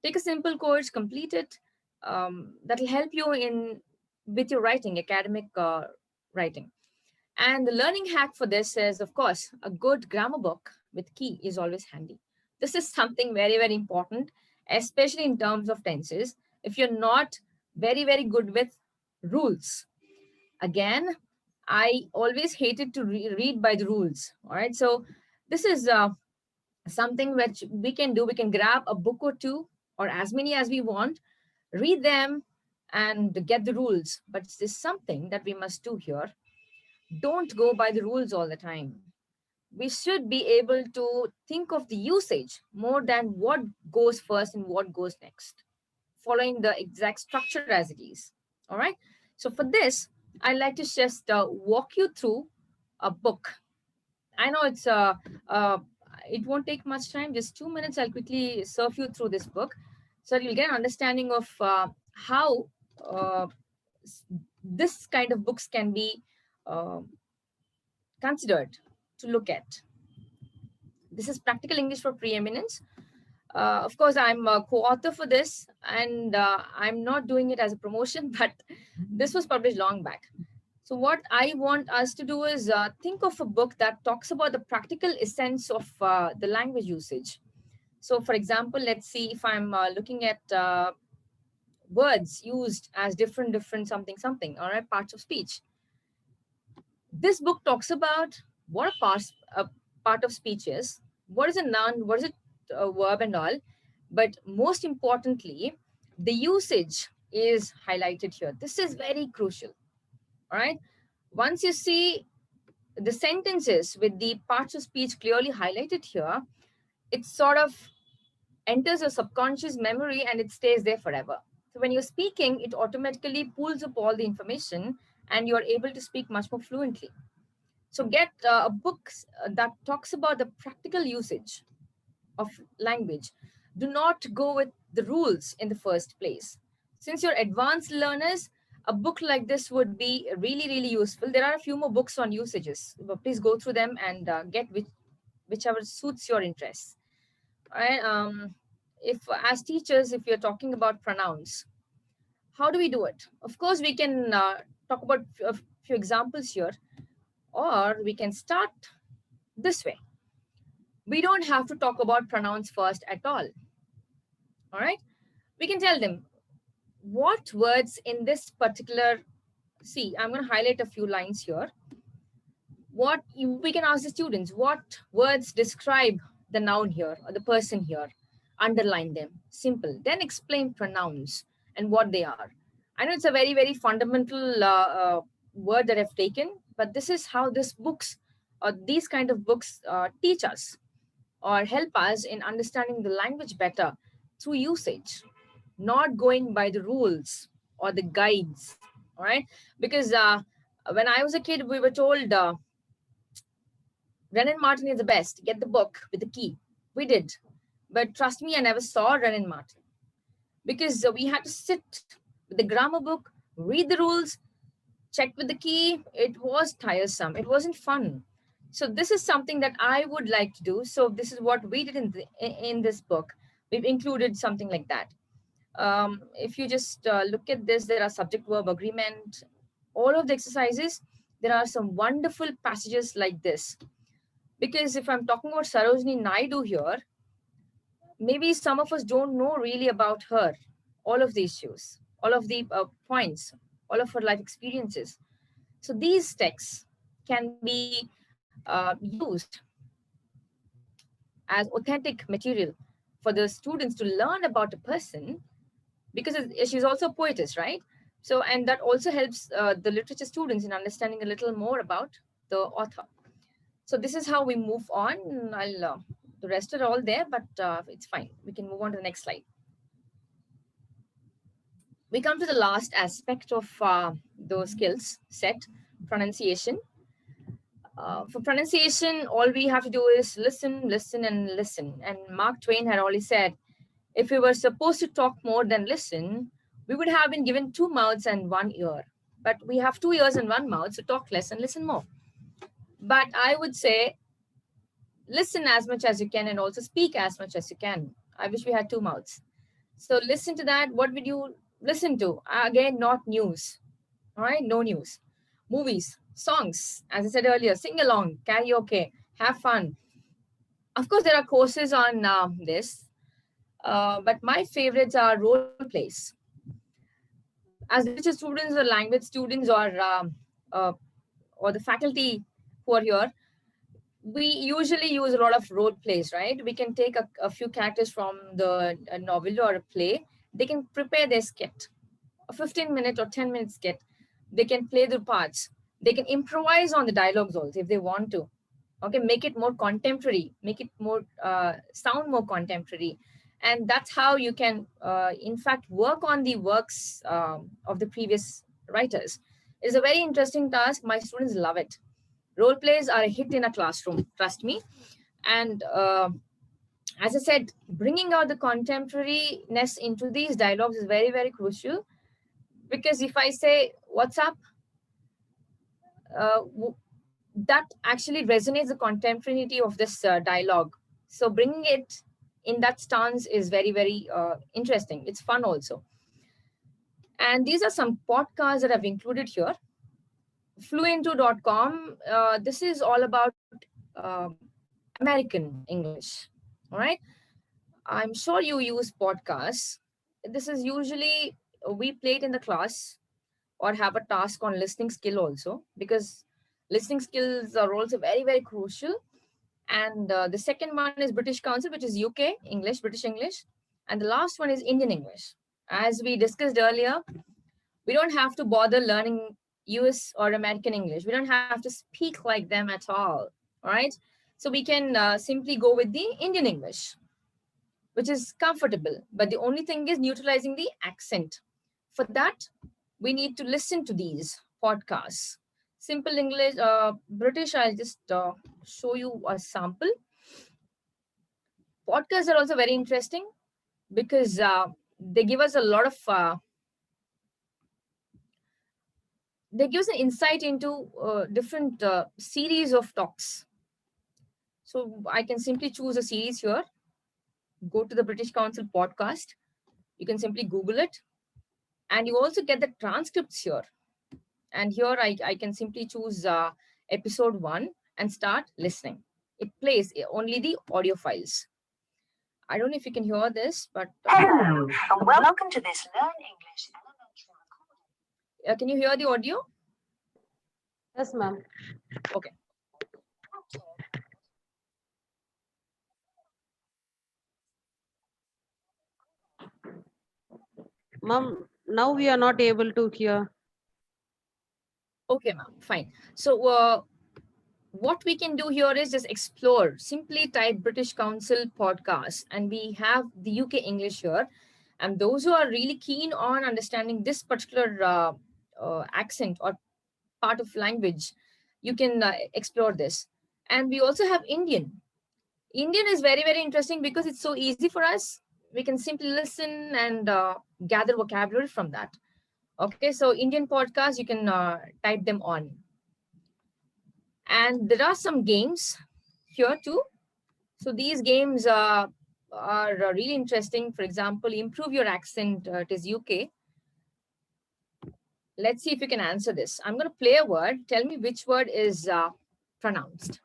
Take a simple course, complete it. That'll help you with your writing, academic writing. And the learning hack for this is, of course, a good grammar book with key is always handy. This is something very, very important, especially in terms of tenses. If you're not very, very good with rules, again, I always hated to read by the rules. All right. So this is something which we can do. We can grab a book or two or as many as we want, read them and get the rules. But this is something that we must do here. Don't go by the rules all the time. We should be able to think of the usage more than what goes first and what goes next, following the exact structure as it is. All right. So for this, I'd like to just walk you through a book. I know it won't take much time, just 2 minutes. I'll quickly surf you through this book so you'll get an understanding of how this kind of books can be considered to look at. This is Practical English for Preeminence. Of course, I'm a co-author for this, and I'm not doing it as a promotion, but this was published long back. So what I want us to do is think of a book that talks about the practical essence of the language usage. So for example, let's see if I'm looking at words used as different something, all right, parts of speech. This book talks about what a part of speech is, what is a noun, what is a verb and all. But most importantly, the usage is highlighted here. This is very crucial. All right. Once you see the sentences with the parts of speech clearly highlighted here, it sort of enters your subconscious memory and it stays there forever. So when you're speaking, it automatically pulls up all the information and you're able to speak much more fluently. So get a book that talks about the practical usage of language. Do not go with the rules in the first place. Since you're advanced learners, a book like this would be really, really useful. There are a few more books on usages, but please go through them and get whichever suits your interests. All right. If as teachers, if you're talking about pronouns, how do we do it? Of course, we can talk about a few examples here, or we can start this way. We don't have to talk about pronouns first at all. All right. We can tell them what words in this particular, see, I'm going to highlight a few lines here. We can ask the students, what words describe the noun here or the person here? Underline them, simple. Then explain pronouns and what they are. I know it's a very, very fundamental word that I've taken, but this is how these books or these kind of books teach us or help us in understanding the language better through usage, not going by the rules or the guides. All right. Because when I was a kid, we were told Ren and Martin is the best. Get the book with the key. We did. But trust me, I never saw Ren and Martin because we had to sit with the grammar book, read the rules, check with the key. It was tiresome. It wasn't fun. So this is something that I would like to do. So this is what we did in this book. We've included something like that. If you just look at this, there are subject verb agreement, all of the exercises. There are some wonderful passages like this. Because if I'm talking about Sarojini Naidu here, maybe some of us don't know really about her, all of the issues, all of the points, all of her life experiences. So these texts can be used as authentic material for the students to learn about a person, because she's also a poetess, right? So, and that also helps the literature students in understanding a little more about the author. So this is how we move on. The rest are all there, but it's fine. We can move on to the next slide. We come to the last aspect of those skills set, pronunciation. For pronunciation, all we have to do is listen, listen, and listen. And Mark Twain had already said, if we were supposed to talk more than listen, we would have been given 2 mouths and 1 ear. But we have 2 ears and 1 mouth, so talk less and listen more. But I would say, listen as much as you can and also speak as much as you can. I wish we had 2 mouths. So listen to that. What would you listen to? Again, not news. All right, no news. Movies, songs, as I said earlier, sing along, karaoke, have fun. Of course, there are courses on this, but my favorites are role plays. As literature students or language students or the faculty who are here, we usually use a lot of role plays, right? We can take a few characters from a novel or a play. They can prepare their skit, a 15-minute or 10-minute skit. They can play the parts. They can improvise on the dialogues also if they want to. Okay, make it more contemporary, make it more sound more contemporary. And that's how you can, in fact, work on the works of the previous writers. It's a very interesting task. My students love it. Role plays are a hit in a classroom, trust me. And as I said, bringing out the contemporariness into these dialogues is very, very crucial. Because if I say, what's up? That actually resonates the contemporaneity of this dialogue. So bringing it in that stance is very, very interesting. It's fun also. And these are some podcasts that I've included here. Fluento.com. This is all about American English. All right. I'm sure you use podcasts. This is usually, we play it in the class or have a task on listening skill also, because Listening skills are also very, very crucial. And the second one is British Council, which is UK English, British English. And the last one is Indian English. As we discussed earlier, we don't have to bother learning US or American English. We don't have to speak like them at all. All right. So we can simply go with the Indian English, which is comfortable. But the only thing is neutralizing the accent. For that, we need to listen to these podcasts. Simple English, British, I'll just show you a sample. Podcasts are also very interesting because they give us a lot of, they give us an insight into different series of talks. So I can simply choose a series here, go to the British Council podcast. You can simply Google it. And you also get the transcripts here. And here I can simply choose episode 1 and start listening. It plays only the audio files. I don't know if you can hear this, but hello and welcome to this Learn English elementary recording. Can you hear the audio? Yes, ma'am. Okay. Ma'am, now we are not able to hear. Okay, ma'am. Fine. So what we can do here is just explore. Simply type British Council podcast, and we have the UK English here. And those who are really keen on understanding this particular accent or part of language, you can explore this. And we also have Indian. Indian is very, very interesting because it's so easy for us. We can simply listen and gather vocabulary from that. Okay, so Indian podcasts, you can type them on. And there are some games here too. So these games are really interesting. For example, improve your accent, it is UK. Let's see if you can answer this. I'm going to play a word. Tell me which word is pronounced.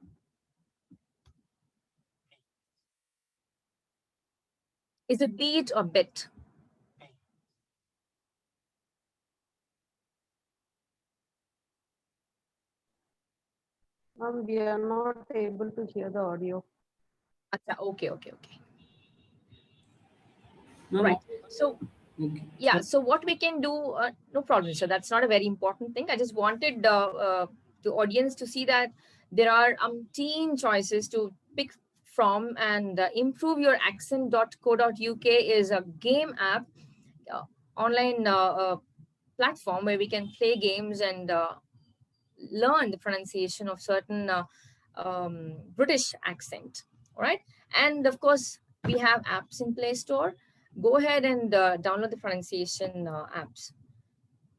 Is it beat or bit? Ma'am, we are not able to hear the audio. Okay. No, right. So, okay. Yeah, so what we can do, no problem. So that's not a very important thing. I just wanted the audience to see that there are umpteen choices to pick from, and improveyouraccent.co.uk is a game app, online platform where we can play games and learn the pronunciation of certain British accent. All right. And of course, we have apps in Play Store. Go ahead and download the pronunciation apps.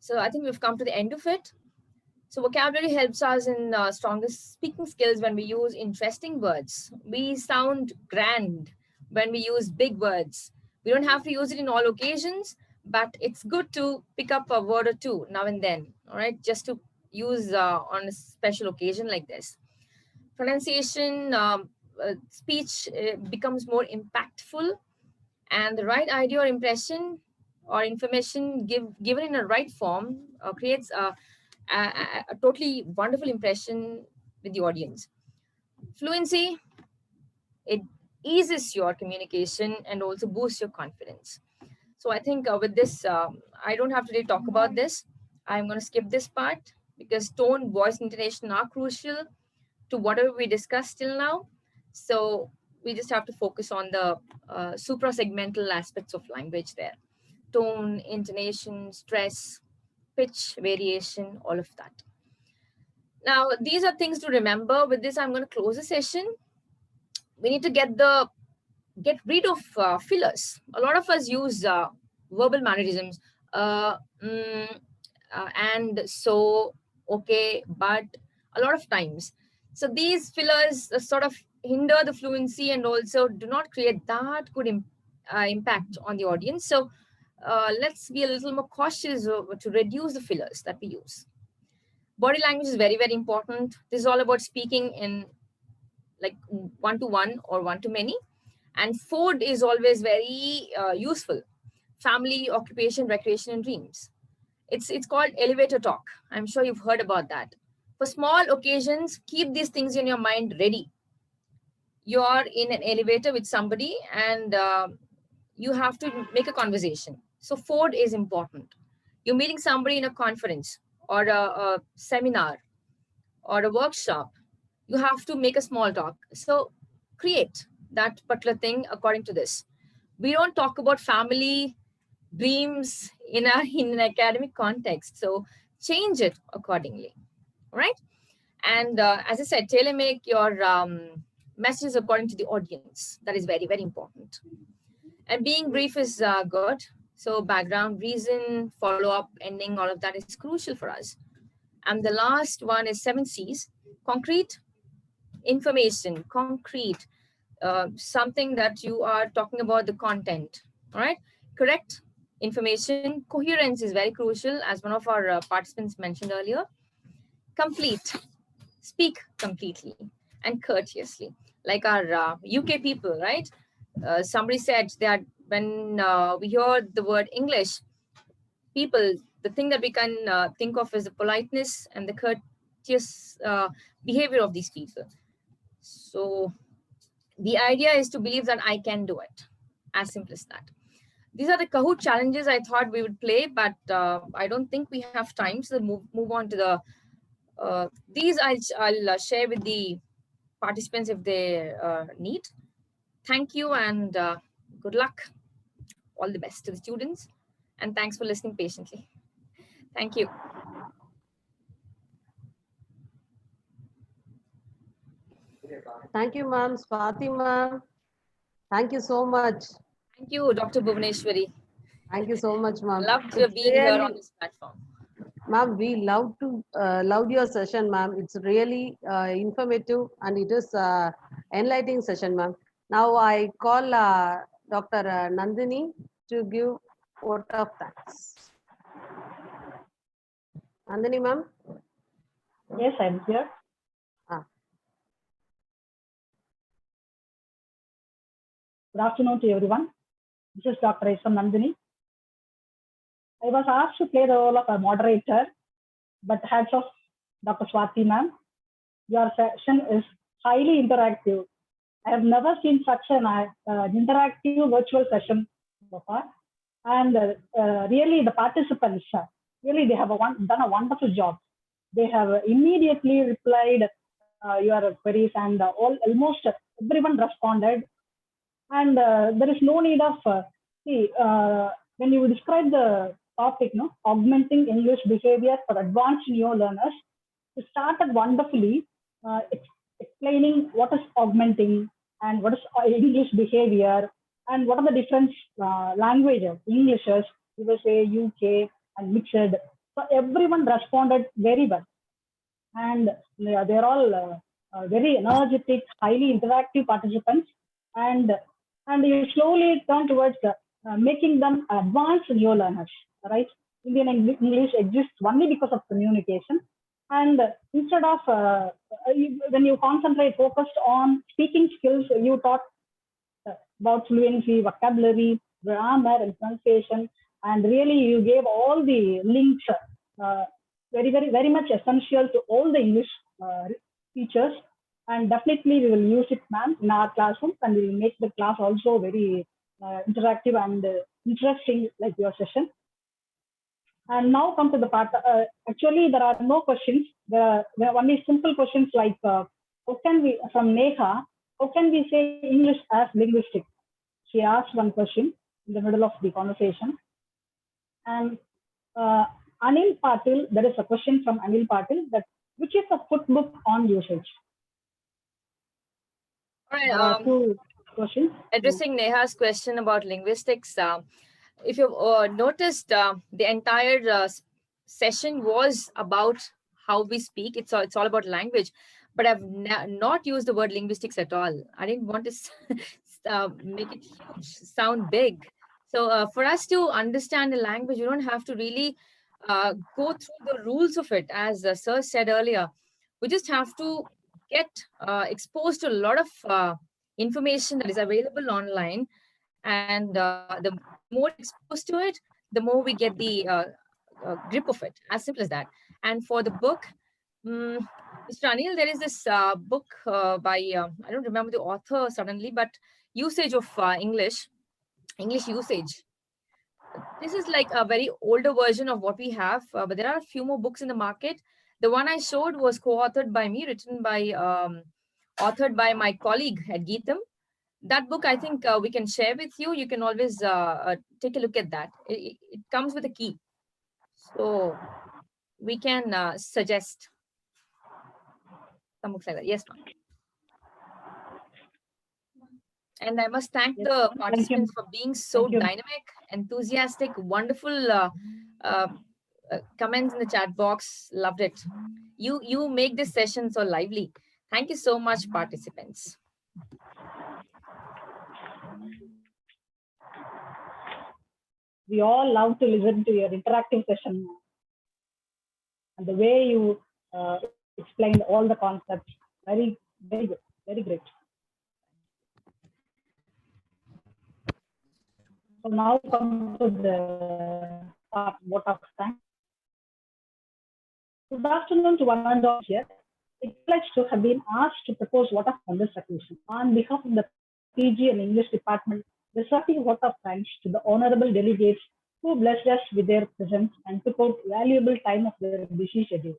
So I think we've come to the end of it. So vocabulary helps us in stronger speaking skills when we use interesting words. We sound grand when we use big words. We don't have to use it in all occasions, but it's good to pick up a word or two now and then, all right, just to use on a special occasion like this. Pronunciation, speech becomes more impactful, and the right idea or impression or information given in a right form creates a totally wonderful impression with the audience. Fluency, it eases your communication and also boosts your confidence. So I think with this, I don't have to really talk about this. I'm going to skip this part because tone, voice, intonation are crucial to whatever we discussed till now. So we just have to focus on the suprasegmental aspects of language there. Tone, intonation, stress, pitch, variation, all of that. Now, these are things to remember. With this, I'm going to close the session. We need to get rid of fillers. A lot of us use verbal mannerisms. And so, okay, but a lot of times. So these fillers sort of hinder the fluency and also do not create that good impact on the audience. So let's be a little more cautious to reduce the fillers that we use. Body language is very, very important. This is all about speaking in like one-to-one or one-to-many. And food is always very useful. Family, occupation, recreation, and dreams. It's called elevator talk. I'm sure you've heard about that. For small occasions, keep these things in your mind ready. You are in an elevator with somebody and you have to make a conversation. So food is important. You're meeting somebody in a conference or a seminar or a workshop. You have to make a small talk. So create that particular thing according to this. We don't talk about family dreams in an academic context. So change it accordingly, right? And as I said, tailor make your messages according to the audience. That is very, very important. And being brief is good. So background, reason, follow up, ending, all of that is crucial for us. And the last one is 7 C's: concrete, information, concrete, something that you are talking about the content, all right? Correct information. Coherence is very crucial, as one of our participants mentioned earlier. Complete, speak completely and courteously, like our UK people, right? Somebody said that when we hear the word English, people, the thing that we can think of is the politeness and the courteous behavior of these people. So the idea is to believe that I can do it, as simple as that. These are the Kahoot challenges I thought we would play, but I don't think we have time, so move on to the these I'll share with the participants if they need. Thank you and good luck. All the best to the students, and thanks for listening patiently. Thank you. Thank you, ma'am. Swati, ma'am. Thank you so much. Thank you, Dr. Bhuvaneshwari. Thank you so much, ma'am. Love to be here on this platform. Ma'am, we loved your session, ma'am. It's really informative and it is enlightening session, ma'am. Now I call Dr. Nandini to give vote of thanks. Nandini, ma'am. Yes, I'm here. Good afternoon to everyone. This is Dr. Nandini. I was asked to play the role of a moderator, but hats off Dr. Swati ma'am. Your session is highly interactive. I have never seen such an interactive virtual session so far. And really the participants, really they have done a wonderful job. They have immediately replied your queries and almost everyone responded. And there is no need of, when you describe the topic, augmenting English behavior for advanced neo learners, you started wonderfully explaining what is augmenting and what is English behavior and what are the different languages, Englishes, USA, UK, and mixed. So everyone responded very well. And they're all very energetic, highly interactive participants. And you slowly turn towards making them advanced neo learners, right? Indian English exists only because of communication. And instead of, when you focused on speaking skills, you taught about fluency, vocabulary, grammar, and pronunciation. And really, you gave all the links, very much essential to all the English teachers. And definitely we will use it, ma'am, in our classroom, and we will make the class also very interactive and interesting, like your session. And now come to the part. Actually, there are no questions. There are only simple questions like, how can we, from Neha, how can we say English as linguistic? She asked one question in the middle of the conversation. And Anil Patil, there is a question from Anil Patil that, which is a footbook on usage? All right. Two questions. Addressing Neha's question about linguistics, if you've noticed, the entire session was about how we speak. It's all about language, but I've not used the word linguistics at all. I didn't want to make it huge, sound big. So for us to understand the language, you don't have to really go through the rules of it. As Sir said earlier, we just have to get exposed to a lot of information that is available online. And the more exposed to it, the more we get the grip of it, as simple as that. And for the book, Mr. Anil, there is this book by, I don't remember the author suddenly, but usage of English usage. This is like a very older version of what we have, but there are a few more books in the market. The one I showed was co-authored by me, written by, authored by my colleague at Geetham. That book, I think we can share with you. You can always take a look at that. It comes with a key. So we can suggest some books like that. Yes, ma'am. And I must thank the participants for being so dynamic, enthusiastic, wonderful comments in the chat box. Loved it. You make this session so lively. Thank you so much, participants. We all love to listen to your interactive session and the way you explained all the concepts. Very, very good. Very great. So now come to the vote of thanks. Good afternoon to one and all here. It's a pleasure to have been asked to propose vote of on this occasion. On behalf of the PG and English department, the certain vote of thanks to the honorable delegates who blessed us with their presence and took out valuable time of their busy schedule.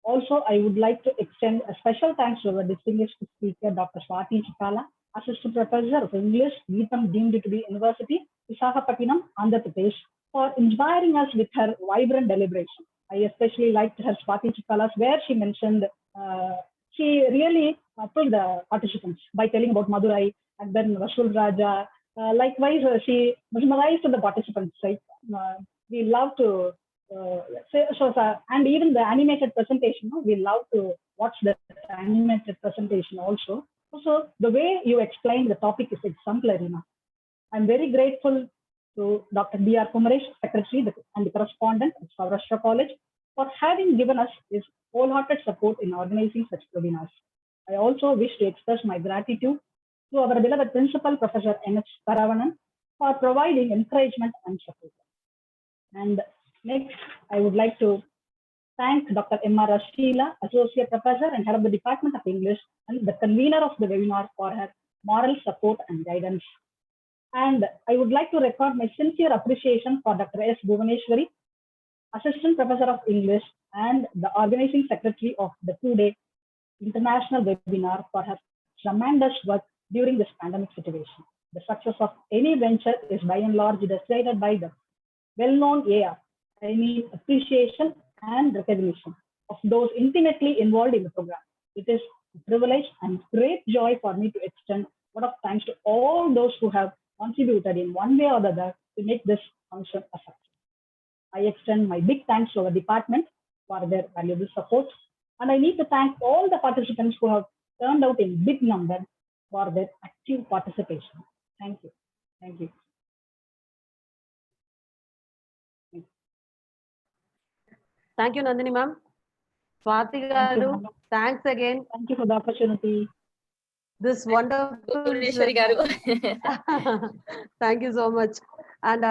Also, I would like to extend a special thanks to our distinguished speaker, Dr. Swati Chikala, Assistant Professor of English, Geetham deemed to be University, Visakhapatnam, Andhra Pradesh, for inspiring us with her vibrant deliberation. I especially liked her Swati Chikala's, where she mentioned, she really pulled the participants by telling about Madurai and then Rasul Raja. Likewise, she mesmerized the participants, right? We love to and even the animated presentation, we love to watch the animated presentation also. So the way you explain the topic is exemplary. I'm very grateful to Dr. B.R. Kumaresh, Secretary and the Correspondent at SOURASHTRA College, for having given us his wholehearted support in organizing such webinars. I also wish to express my gratitude to our beloved Principal, Professor N.H. Karavanan, for providing encouragement and support. And next, I would like to thank Dr. M.R. Ashila, Associate Professor and Head of the Department of English, and the convener of the webinar for her moral support and guidance. And I would like to record my sincere appreciation for Dr. S. Bhuvaneshwari, Assistant Professor of English and the Organizing Secretary of the two-day international webinar, for her tremendous work during this pandemic situation. The success of any venture is by and large decided by the well-known AR. I need appreciation and recognition of those intimately involved in the program. It is a privilege and great joy for me to extend a lot of thanks to all those who have contributed in one way or the other to make this function a success. I extend my big thanks to our department for their valuable support. And I need to thank all the participants who have turned out in big number for their active participation. Thank you. Thank you. Thank you, Nandini ma'am. Swati garu, thanks again. Thank you for the opportunity. This wonderful. Thank you so much. And